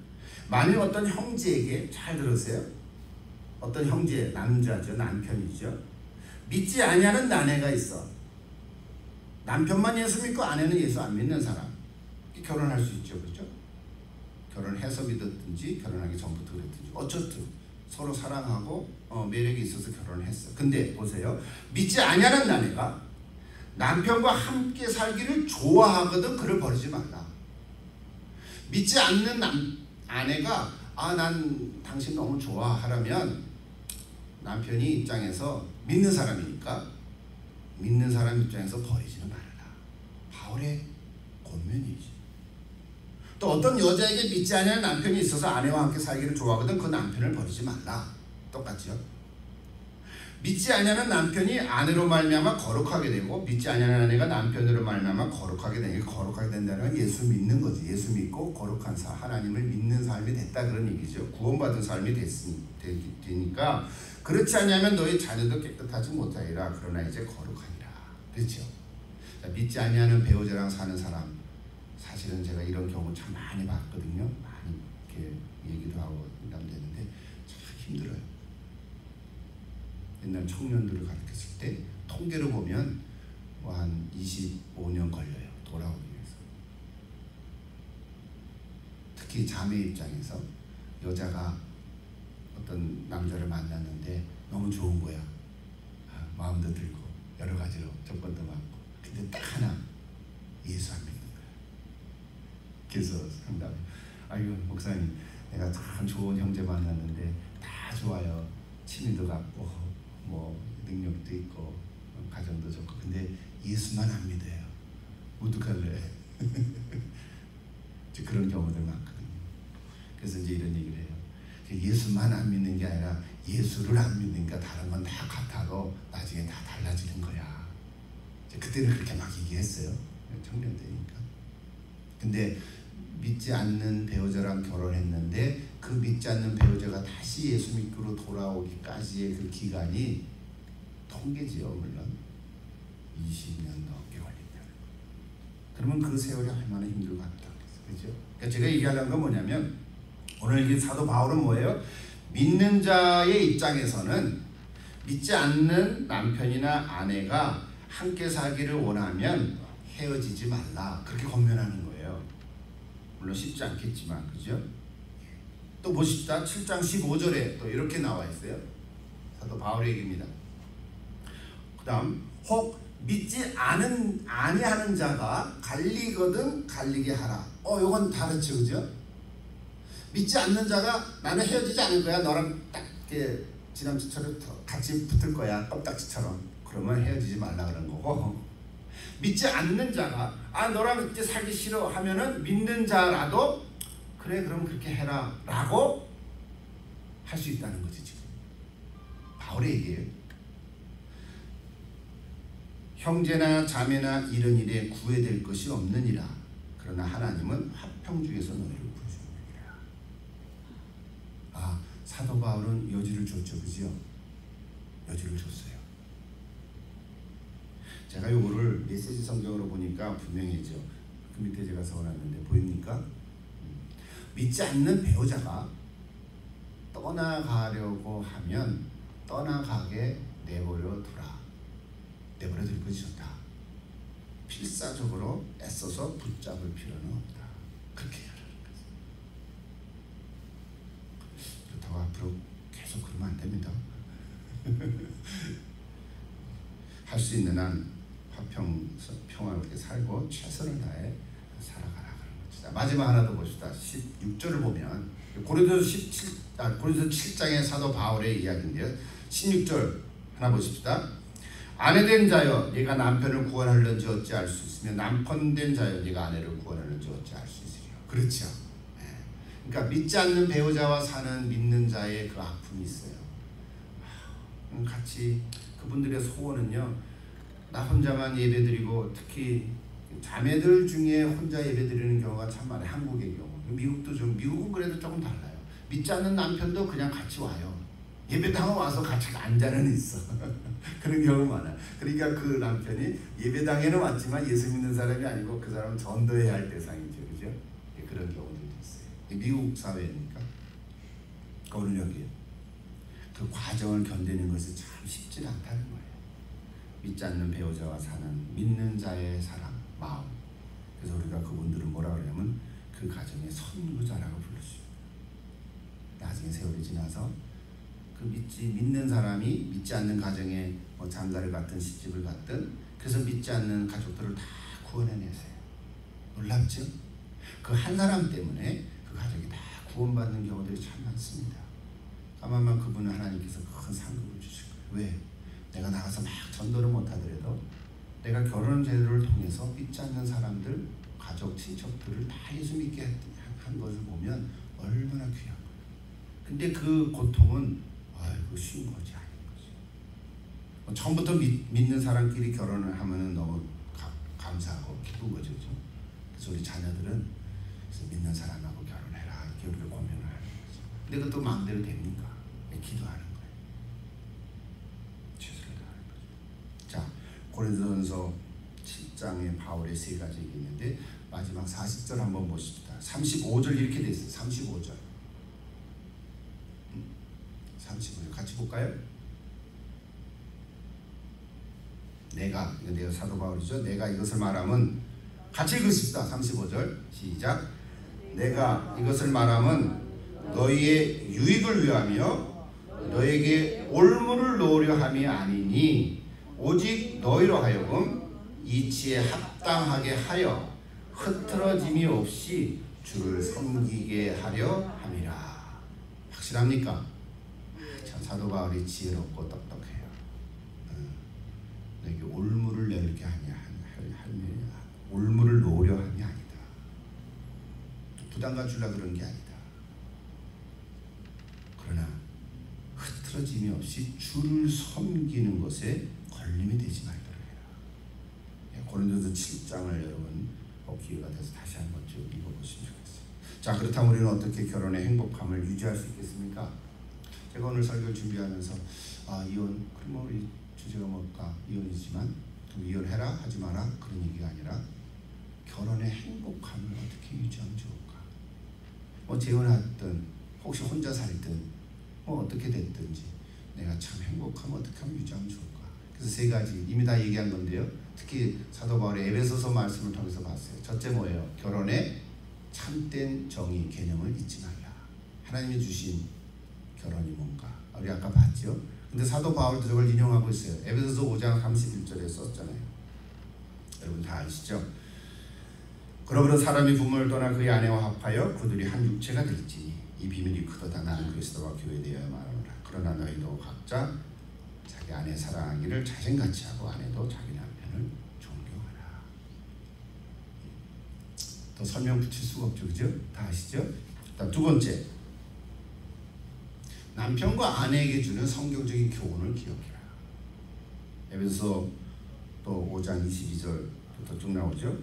만일 어떤 형제에게, 잘 들으세요. 어떤 형제, 남자죠, 남편이죠. 믿지 아니하는 아내가 있어. 남편만 예수 믿고 아내는 예수 안 믿는 사람. 결혼할 수 있죠, 그렇죠? 결혼해서 믿었든지 결혼하기 전부터 그랬든지 어쨌든 서로 사랑하고 매력이 있어서 결혼을 했어. 근데 보세요. 믿지 아니하는 아내가 남편과 함께 살기를 좋아하거든 그를 버리지 말라. 믿지 않는 아내가 난 당신 너무 좋아하라면 남편이 입장에서 믿는 사람이니까 믿는 사람 입장에서 버리지는 말라. 바울의 권면이지. 또 어떤 여자에게 믿지 않는 남편이 있어서 아내와 함께 살기를 좋아하거든 그 남편을 버리지 말라. 똑같죠. 믿지 아니하는 남편이 아내로 말미암아 거룩하게 되고 믿지 아니하는 아내가 남편으로 말미암아 거룩하게 되는 게 거룩하게 된다는 건 예수 믿는 거지. 예수 믿고 거룩한 하나님을 믿는 삶이 됐다 그런 얘기죠. 구원받은 삶이 되니까 그렇지 않으면 너희 자녀도 깨끗하지 못하리라. 그러나 이제 거룩하니라. 그렇죠. 자, 믿지 아니하는 배우자랑 사는 사람 사실은 제가 이런 경우 참 많이 봤거든요. 많이 이렇게 얘기도 하고 되는데 참 힘들어요. 옛날 청년들을 가르쳤을 때 통계로 보면 한 25년 걸려요. 돌아오기 위해서. 특히 자매 입장에서 여자가 어떤 남자를 만났는데 너무 좋은 거야. 마음도 들고 여러 가지로 조건도 많고. 근데 딱 하나 예수 안 믿는 거야. 그래서 상담. 아이고 목사님 내가 참 좋은 형제 만났는데 다 좋아요. 취미도 같고 뭐 능력도 있고 가정도 좋고 근데 예수만 안 믿어요. 어떡할래? 그런 경우들 많거든요. 그래서 이제 이런 얘기를 해요. 예수만 안 믿는 게 아니라 예수를 안 믿으니까 다른 건 다 같아도 나중에 다 달라지는 거야. 그때는 그렇게 막 얘기했어요. 청년 때니까. 근데 믿지 않는 배우자랑 결혼했는데 그 믿지 않는 배우자가 다시 예수 믿고로 돌아오기까지의 그 기간이 통계지요. 물론 20년 넘게 걸린다. 그러면 그 세월이 얼마나 힘들고 합니다. 그렇죠? 그러니까 제가 얘기하려는 건 뭐냐면 오늘 이 사도 바울은 뭐예요? 믿는 자의 입장에서는 믿지 않는 남편이나 아내가 함께 살기를 원하면 헤어지지 말라. 그렇게 권면하는 거예요. 물론 쉽지 않겠지만, 그죠? 또 보십시다. 7장 15절에 또 이렇게 나와 있어요. 사도 바울의 얘기입니다. 그 다음, 혹 믿지 아니하는 자가 갈리거든 갈리게 하라. 요건 다르죠, 그죠? 믿지 않는 자가 나는 헤어지지 않을 거야. 너랑 딱 지난주처럼 같이 붙을 거야. 껌딱지처럼. 그러면 헤어지지 말라 그런 거고. 믿지 않는 자가 너랑 이제 살기 싫어 하면은 믿는 자라도 그래 그럼 그렇게 해라 라고 할 수 있다는 거지. 지금 바울의 얘기예요. 형제나 자매나 이런 일에 구애될 것이 없느니라. 그러나 하나님은 화평 중에서 너희를 부르셨느니라. 사도 바울은 여지를 줬죠. 그죠? 여지를 줬어요. 제가 요거를 메시지 성경으로 보니까 분명해져. 그 밑에 제가 적어놨는데 보입니까? 믿지 않는 배우자가 떠나가려고 하면 떠나가게 내버려 두라. 내버려 둘 것이 좋다. 필사적으로 애써서 붙잡을 필요는 없다. 그렇게 하라는 거죠. 그렇다고 앞으로 계속 그러면 안 할 수 있는 한 평화롭게 살고 최선을 다해 살아가라 그런 거죠. 마지막 하나 더 봅시다. 16절을 보면 고린도서 7장의 사도 바울의 이야기인데요. 16절 하나 보십시다. 아내된 자여 네가 남편을 구원하려는지 어찌 알 수 있으며 남편된 자여 네가 아내를 구원하려는지 어찌 알 수 있으리요. 그렇죠. 그러니까 믿지 않는 배우자와 사는 믿는 자의 그 아픔이 있어요. 같이 그분들의 소원은요, 나 혼자만 예배드리고, 특히 자매들 중에 혼자 예배드리는 경우가 참 많아요. 한국의 경우. 미국은 그래도 조금 달라요. 믿지 않는 남편도 그냥 같이 와요. 예배당에 와서 같이 앉아는 있어. 그런 경우 많아요. 그러니까 그 남편이 예배당에는 왔지만 예수 믿는 사람이 아니고 그 사람은 전도해야 할 대상이죠. 그죠? 그런 경우들도 있어요. 미국 사회니까. 오늘 여기 그 과정을 견디는 것이 참 쉽지 않다는 거예요. 믿지 않는 배우자와 사는 믿는 자의 사랑, 마음. 그래서 우리가 그분들은 뭐라 그러냐면 그 가정의 선구자라고 부르죠. 나중에 세월이 지나서 그 믿는 사람이 믿지 않는 가정에 뭐 장가를 갔든 시집을 갔든 그래서 믿지 않는 가족들을 다 구원해내세요. 놀랍죠? 그 한 사람 때문에 그 가족이 다 구원받는 경우들이 참 많습니다. 아마만 그분은 하나님께서 큰 상급을 주실 거예요. 왜? 내가 나가서 막 전도를 못하더라도 내가 결혼 제도를 통해서 믿지 않는 사람들, 가족, 친척들을 다 예수 믿게 한 것을 보면 얼마나 귀한 거예요. 근데 그 고통은 쉬운 것이 아닌 거죠. 처음부터 믿는 사람끼리 결혼을 하면 너무 감사하고 기쁜 거죠. 그렇죠? 그래서 우리 자녀들은 그래서 믿는 사람하고 결혼해라 이렇게 우리가 고민을 하는 거죠. 근데 그것도 마음대로 됩니까? 기도하는 거예요. 최선을 다하는 거죠. 자, 고린도전서 7장에 바울의 세 가지 얘기했는데 마지막 40절 한번 보십시다. 35절 이렇게 돼 있어요. 35절. 35절 같이 볼까요? 내가 사도 바울이죠. 내가 이것을 말하면 같이 읽으십시다. 35절 시작. 내가 이것을 말하면 너희의 유익을 위하며 너에게 올무를 놓으려 함이 아니니 오직 너희로 하여금 이치에 합당하게 하여 흐트러짐이 없이 주를 섬기게 하려 함이라. 확실합니까? 참 사도 바울이 지혜롭고 똑똑해요. 너에게 올무를 내게 올무를 놓으려 함이 아니다. 부담감 주려고 그런 게 아니다. 그러나 흐트러짐이 없이 주를 섬기는 것에 걸림이 되지 말도록 해라. 고린도서 7장을 여러분 기회가 돼서 다시 한번 쭉 읽어보시면 좋겠어요. 자, 그렇다면 우리는 어떻게 결혼의 행복함을 유지할 수 있겠습니까? 제가 오늘 설교를 준비하면서 이혼, 그럼 우리 주제가 뭘까? 이혼이지만 이혼해라 하지 마라 그런 얘기가 아니라 결혼의 행복함을 어떻게 유지하면 좋을까? 뭐 재혼하든 혹시 혼자 살든 뭐 어떻게 됐든지 내가 참 행복하면 어떻게 하면 유지하면 좋을까? 그래서 세 가지 이미 다 얘기한 건데요. 특히 사도 바울의 에베소서 말씀을 통해서 봤어요. 첫째 뭐예요? 결혼의 참된 정의 개념을 잊지 말라. 하나님이 주신 결혼이 뭔가 우리 아까 봤죠. 근데 사도 바울도 저걸 인용하고 있어요. 에베소서 5장 31절에 썼잖아요. 여러분 다 아시죠? 그러므로 사람이 부모를 떠나 그의 아내와 합하여 그들이 한 육체가 될지니 이 비밀이 크도다. 나는 그리스도와 교회에 대하여 말하노라. 그러나 너희도 각자 자기 아내 사랑하기를 자신같이 하고 아내도 자기 남편을 존경하라. 더 설명 붙일 수가 없죠. 그죠? 다 아시죠? 다음 두 번째, 남편과 아내에게 주는 성경적인 교훈을 기억해라. 에베소서 또 5장 22절부터 쭉 나오죠.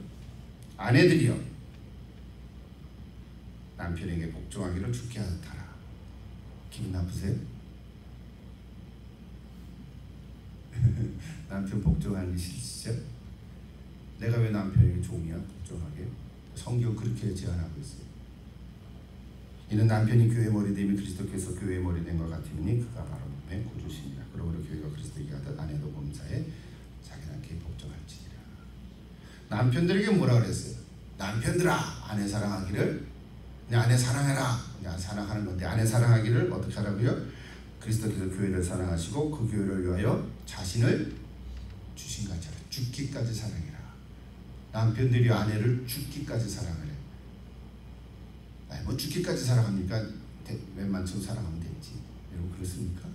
아내들이여 남편에게 복종하기를 주께 하라. 기분 나쁘세요? 남편 복종하는 게 싫으시죠? 내가 왜 남편에게 종이야? 복종하게. 성경 그렇게 제안하고 있어요. 이는 남편이 교회의 머리됨이 그리스도께서 교회의 머리된 것 같으니 그가 바로 몸의 구주시니라. 그러므로 교회가 그리스도에게 하듯 아내도 범사에 자기 남편에게 복종할지니라. 남편들에게 뭐라 그랬어요? 남편들아 아내 사랑하기를, 그냥 아내 사랑해라. 그냥 사랑하는 건데 아내 사랑하기를 어떻게 하라고요? 그리스도께서 교회를 사랑하시고 그 교회를 위하여 자신을 주신 것처럼 죽기까지 사랑해라. 남편들이 아내를 죽기까지 사랑하래. 아니 뭐 죽기까지 사랑합니까? 웬만큼 사랑하면 되지. 여러분 그렇습니까?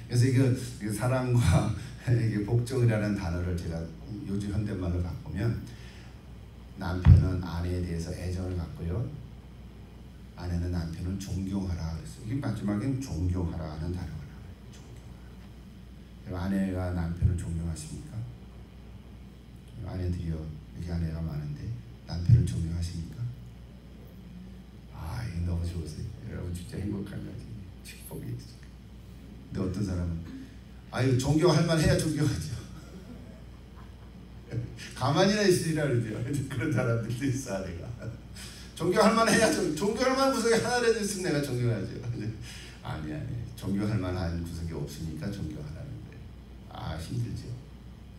그래서 이게 사랑과 이게 복종이라는 단어를 제가 요즘 현대말로 바꾸면 남편은 아내에 대해서 애정을 갖고요. 아내는 남편을 존경하라 그랬어요. 이게 마지막엔 존경하라 하는 단어가 나와요. 존경하라. 아내가 남편을 존경하십니까? 아내들이요. 여기 아내가 많은데 남편을 존경하십니까? 아, 이거 너무 좋으세요. 여러분 진짜 행복한 거지. 축복이 있어요. 근데 어떤 사람은 아유 존경할 만해야 존경하죠. 가만히나 있으리라 그러죠. 그런 사람들도 있어. 아내가 존경할 만해야 존경할 만한 구석이 하나라도 있으면 내가 존경하죠. 아니 존경할 만한 구석이 없으니까 존경하라는 거예요. 아 힘들죠.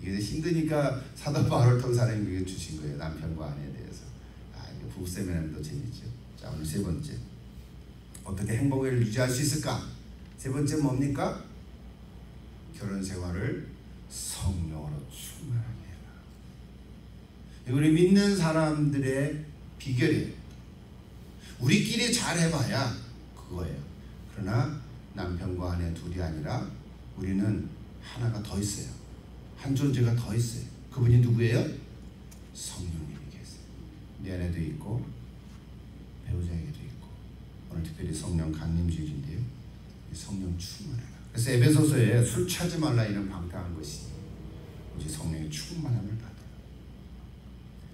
이게 힘드니까 사도 바울을 통해 하나님께 주신 거예요. 남편과 아내에 대해서. 아 이거 부부 세미나도 재밌죠. 자 오늘 세 번째 어떻게 행복을 유지할 수 있을까? 세 번째 뭡니까? 결혼 생활을 성령으로 충만하게 해라. 우리 믿는 사람들의 비결이에요. 우리끼리 잘 해봐야 그거예요. 그러나 남편과 아내 둘이 아니라 우리는 하나가 더 있어요. 한 존재가 더 있어요. 그분이 누구예요? 성령님이 계세요. 내 안에도 있고 배우자에게도 있고. 오늘 특별히 성령 강림주일인데요. 성령 충만하라. 그래서 에베소서에 술 취하지 말라 이런 방탕한 것이 오직 성령의 충만함을 받아라.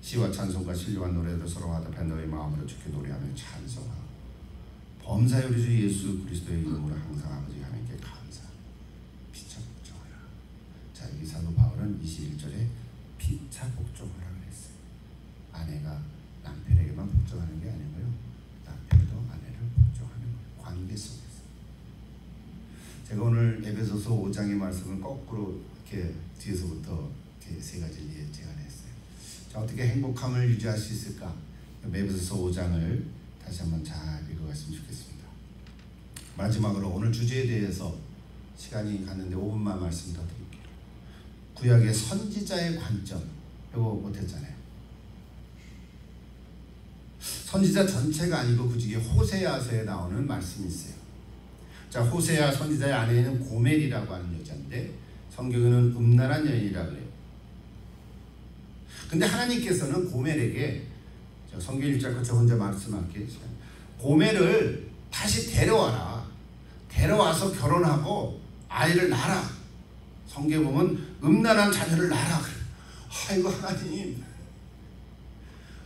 시와 찬송과 신령한 노래로 서로 하답해 너의 마음으로 주께 노래하며 찬송하라. 범사의 우리 주 예수 그리스도의 이름으로 항상 아버지 하나님께 감사 피차 복종하라. 자 여기 사도 바울은 21절에 피차 복종하라 그랬어요. 아내가 남편에게만 복종하는 게 아니고요. 남편도 아내를 복종하는 거예요. 관계 속에서. 제가 오늘 에베소서 5장의 말씀을 거꾸로 이렇게 뒤에서부터 이렇게 세 가지를 제안했어요. 자, 어떻게 행복함을 유지할 수 있을까? 에베소서 5장을 다시 한번 잘 읽어갔으면 좋겠습니다. 마지막으로 오늘 주제에 대해서 시간이 갔는데 5분만 말씀 더 드릴게요. 구약의 선지자의 관점 이거 못했잖아요. 선지자 전체가 아니고 굳이 호세아서에 나오는 말씀이 있어요. 자 호세아 선지자의 아내는 고멜이라고 하는 여자인데 성경에는 음란한 여인이라고 해요. 근데 하나님께서는 고멜에게 성경 1장 저 혼자 말씀할게요. 고멜을 다시 데려와라. 데려와서 결혼하고 아이를 낳아라. 성경에 보면 음란한 자녀를 낳아라. 아이고 하나님.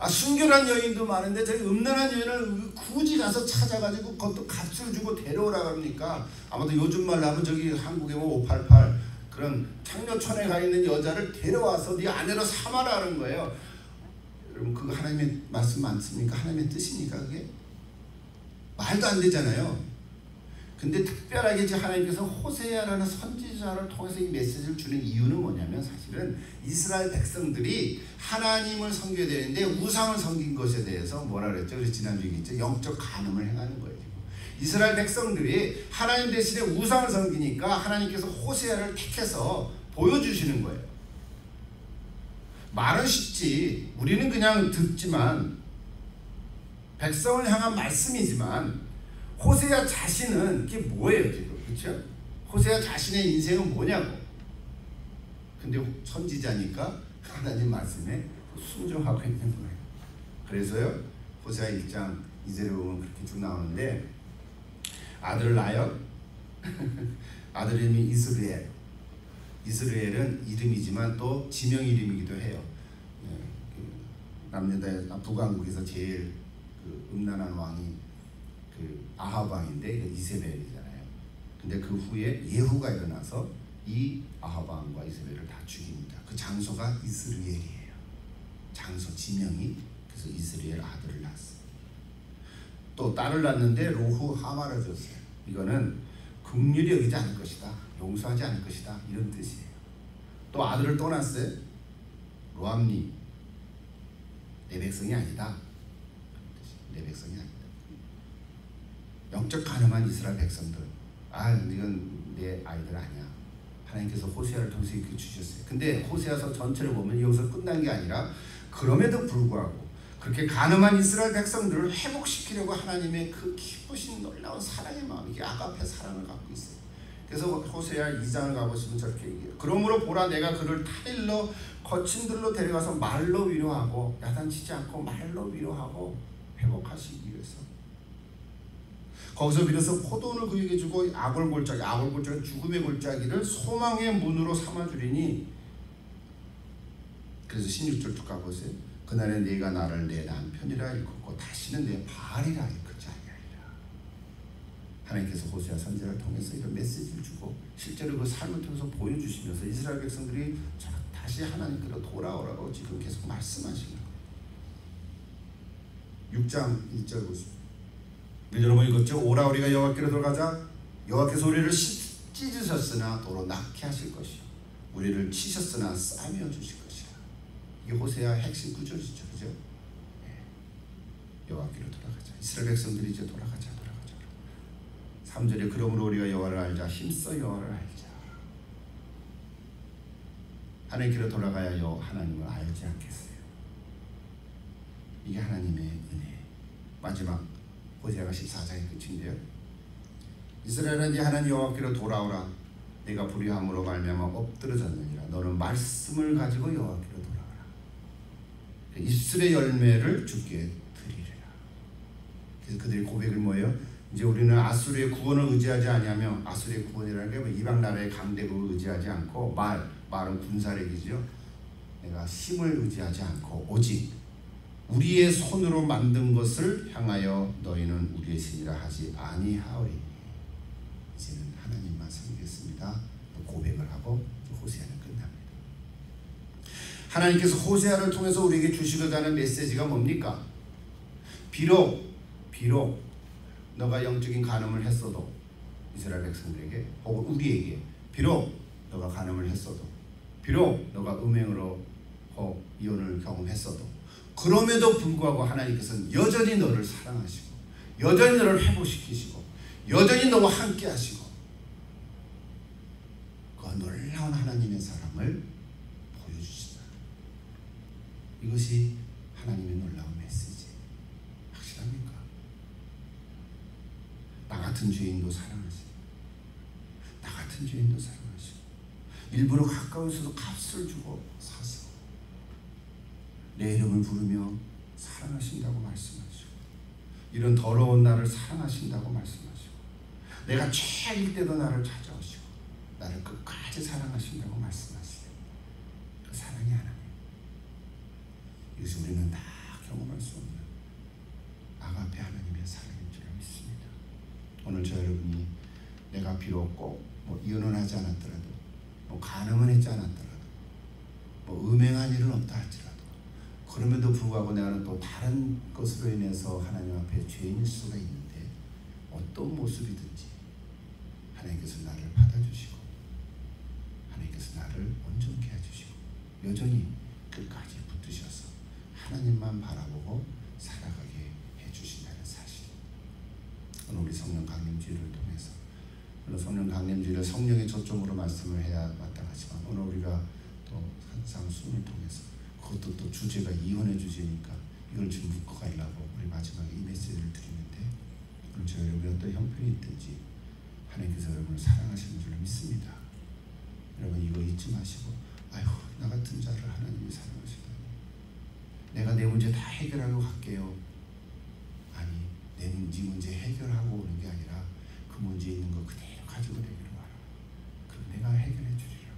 순결한 여인도 많은데 저희 음란한 여인을 굳이 가서 찾아가지고 그것도 값을 주고 데려오라 그러니까 아마도 요즘 말로 하면 저기 한국에 뭐 588 그런 창녀촌에 가 있는 여자를 데려와서 네 아내로 삼아라는 거예요. 여러분 그거 하나님의 말씀 많습니까? 하나님의 뜻입니까 그게? 말도 안 되잖아요. 근데 특별하게 하나님께서 호세아라는 선지자를 통해서 이 메시지를 주는 이유는 뭐냐면 사실은 이스라엘 백성들이 하나님을 섬겨야 되는데 우상을 섬긴 것에 대해서 뭐라 그랬죠? 그래서 지난주에 있죠. 영적 간음을 행하는 거예요. 이스라엘 백성들이 하나님 대신에 우상을 섬기니까 하나님께서 호세아를 택해서 보여주시는 거예요. 말은 쉽지. 우리는 그냥 듣지만 백성을 향한 말씀이지만 호세아 자신은 이게 뭐예요 지금? 그렇죠? 호세아 자신의 인생은 뭐냐고. 근데 선지자니까 하나님 말씀에 순종하고 있는 거예요. 그래서요 호세아 1장 2절에 보면 그렇게 쭉 나오는데 아들을 낳아요. 아들 이름이 이스라엘. 이스라엘은 이름이지만 또 지명 이름이기도 해요. 남유다 북왕국에서 제일 음란한 왕이 아합 왕인데 이세벨이잖아요. 근데 그 후에 예후가 일어나서 이 아합 왕과 이세벨을 다 죽입니다. 그 장소가 이스라엘이에요. 장소 지명이. 그래서 이스라엘 아들을 낳았어요. 또 딸을 낳았는데 로후 하마를 줬어요. 이거는 긍휼히 여기지 않을 것이다. 용서하지 않을 것이다. 이런 뜻이에요. 또 아들을 또 낳았어요. 로암리. 내 백성이 아니다. 내 백성이 아니다. 영적 가늠한 이스라엘 백성들. 이건 내 아이들 아니야. 하나님께서 호세아를 통해서 이렇게 주셨어요. 근데 호세아서 전체를 보면 여기서 끝난 게 아니라 그럼에도 불구하고 그렇게 가늠한 이스라엘 백성들을 회복시키려고 하나님의 그 기쁘신 놀라운 사랑의 마음, 이게 아가페 사랑을 갖고 있어요. 그래서 호세아 2장을 가보시면 저렇게 얘기해요. 그러므로 보라, 내가 그를 타일러 거친 들로 데려가서 말로 위로하고, 야단치지 않고 말로 위로하고 회복하시기 위해서. 거기서 비로소 포도원을 그에게 주고 아골골짜기 죽음의 골짜기를 소망의 문으로 삼아주리니. 그래서 16절 쭉 가보세요. 그날에 네가 나를 내 남편이라 일컫고 다시는 내 바알이라 일컫지 아니하리라. 하나님께서 호세아 선지자를 통해서 이런 메시지를 주고 실제로 그 삶을 통해서 보여주시면서 이스라엘 백성들이 다시 하나님께로 돌아오라고 지금 계속 말씀하시는 거예요. 6장 1절 보십시오. 여러분 읽었죠? 오라 우리가 여호와께로 돌아가자. 여호와께서 우리를 찢으셨으나 도로 낳게 하실 것이요 우리를 치셨으나 싸매어 주실 것이라. 이게 호세아 핵심 구절이죠, 그죠? 여호와께로 돌아가자. 이스라엘 백성들이 이제 돌아가자. 3절에 그러므로 우리가 여호와를 알자. 힘써 여호와를 알자. 하나님께로 돌아가야 하나님을 알지 않겠어요? 이게 하나님의 은혜. 마지막 호세아가 14장의 끝인데요. 이스라엘아, 네 하나님 여호와께로 돌아오라. 내가 불의함으로 말미암아 엎드러졌느니라. 너는 말씀을 가지고 여호와께로 돌아오라. 입술의 열매를 주께 드리리라. 그래서 그들의 고백이 뭐예요? 이제 우리는 아수르의 구원을 의지하지 아니하며, 아수르의 구원이라는 게 뭐 이방 나라의 강대국을 의지하지 않고, 말은 군사력이죠. 내가 힘을 의지하지 않고 오직 우리의 손으로 만든 것을 향하여 너희는 우리의 신이라 하지 아니하오리. 이제는 하나님만 섬기겠습니다. 고백을 하고 호세아는 끝납니다. 하나님께서 호세아를 통해서 우리에게 주시고자 하는 메시지가 뭡니까? 비록 너가 영적인 간음을 했어도, 이스라엘 백성들에게 혹은 우리에게 비록 너가 간음을 했어도, 비록 너가 음행으로 이혼을 경험했어도, 그럼에도 불구하고 하나님께서는 여전히 너를 사랑하시고 여전히 너를 회복시키시고 여전히 너와 함께 하시고 그 놀라운 하나님의 사랑을 보여주시다. 이것이 하나님의 놀라운 메시지. 확실합니까? 나 같은 죄인도 사랑하시고, 나 같은 죄인도 사랑하시고, 일부러 가까우셔서 값을 주고 사시고, 내 이름을 부르며 사랑하신다고 말씀하시고, 이런 더러운 나를 사랑하신다고 말씀하시고, 내가 최악일 때도 나를 찾아오시고 나를 끝까지 사랑하신다고 말씀하시고, 그 사랑이 하나님. 이것이 우리는 다 경험할 수 없는 아가페 하나님의 사랑인 줄 믿습니다. 오늘 저 여러분이 내가 비록 꼭 이혼은 하지 않았더라도, 간음은 했지 않았더라도, 음행한 일은 없다 할지라도, 그럼에도 불구하고 나는 또 다른 것으로 인해서 하나님 앞에 죄인일 수가 있는데, 어떤 모습이든지 하나님께서 나를 받아주시고 하나님께서 나를 온전케 해주시고 여전히 끝까지 붙드셔서 하나님만 바라보고 살아가게 해주신다는 사실. 오늘 우리 성령 강림주의를 통해서, 오늘 성령 강림주의를 성령의 초점으로 말씀을 해야 마땅하지만, 오늘 우리가 또 한상 순을 통해서, 그것도 또 주제가 이혼의 주제니까 이걸 좀 묶어 가려고 우리 마지막에 이 메시지를 드리는데, 오늘 저 여러분이 어떤 형편이 있든지 하나님께서 여러분을 사랑하시는 줄 믿습니다. 여러분 이거 잊지 마시고, 아이고 나 같은 자를 하나님이 사랑하시다니, 내가 내 문제 다 해결하고 갈게요. 아니, 네 문제 해결하고 오는 게 아니라 그 문제 있는 거 그대로 가지고 내기로 와라. 그럼 내가 해결해 주리라.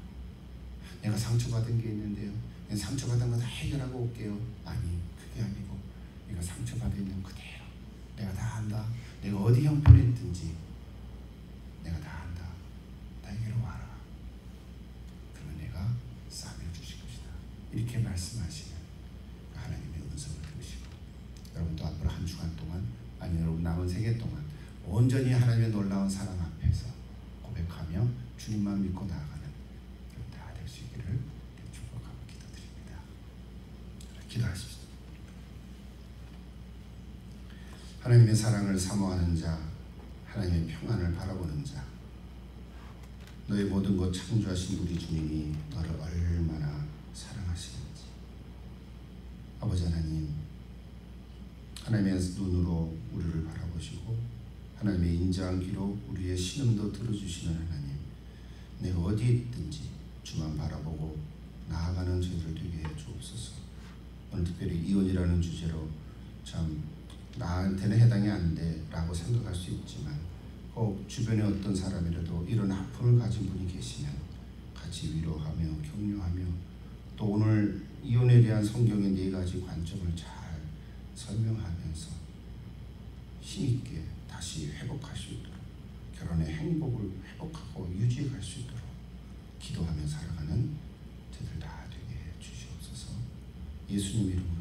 내가 상처받은 게 있는데요, 상처받은 거 다 해결하고 올게요. 아니, 그게 아니고 내가 상처받아 있는 그대로 내가 다 안다. 내가 어디 형편에 있든지 내가 다 안다. 나에게로 와라. 그러면 내가 싸매어 주실 것이다. 이렇게 말씀하시는 하나님의 음성을 들으시고, 여러분도 앞으로 한 주간 동안, 아니 여러분 남은 세계 동안 온전히 하나님의 놀라운 사랑 앞에서 고백하며 주님만 믿고 나아가는 다 될 수 있기를 축복하고 기도드립니다. 기도하십시오. 하나님의 사랑을 사모하는 자, 하나님의 평안을 바라보는 자, 너의 모든 것 창조하신 우리 주님이 너를 얼마나 사랑하시는지. 아버지 하나님, 하나님의 눈으로 우리를 바라보시고 하나님의 인자한 귀로 우리의 신음도 들어주시는 하나님, 내가 어디에 있든지 주만 바라보고 나아가는 저희들 되게 해 주옵소서. 오늘 특별히 이혼이라는 주제로 참 나한테는 해당이 안 돼라고 생각할 수 있지만 꼭 주변에 어떤 사람이라도 이런 아픔을 가진 분이 계시면 같이 위로하며 격려하며 또 오늘 이혼에 대한 성경의 4가지 관점을 잘 설명하면서 힘있게 다시 회복할 수 있도록, 결혼의 행복을 회복하고 유지해 갈 수 있도록 기도하며 살아가는 저들 다 되게 해 주시옵소서. 예수님 이름으로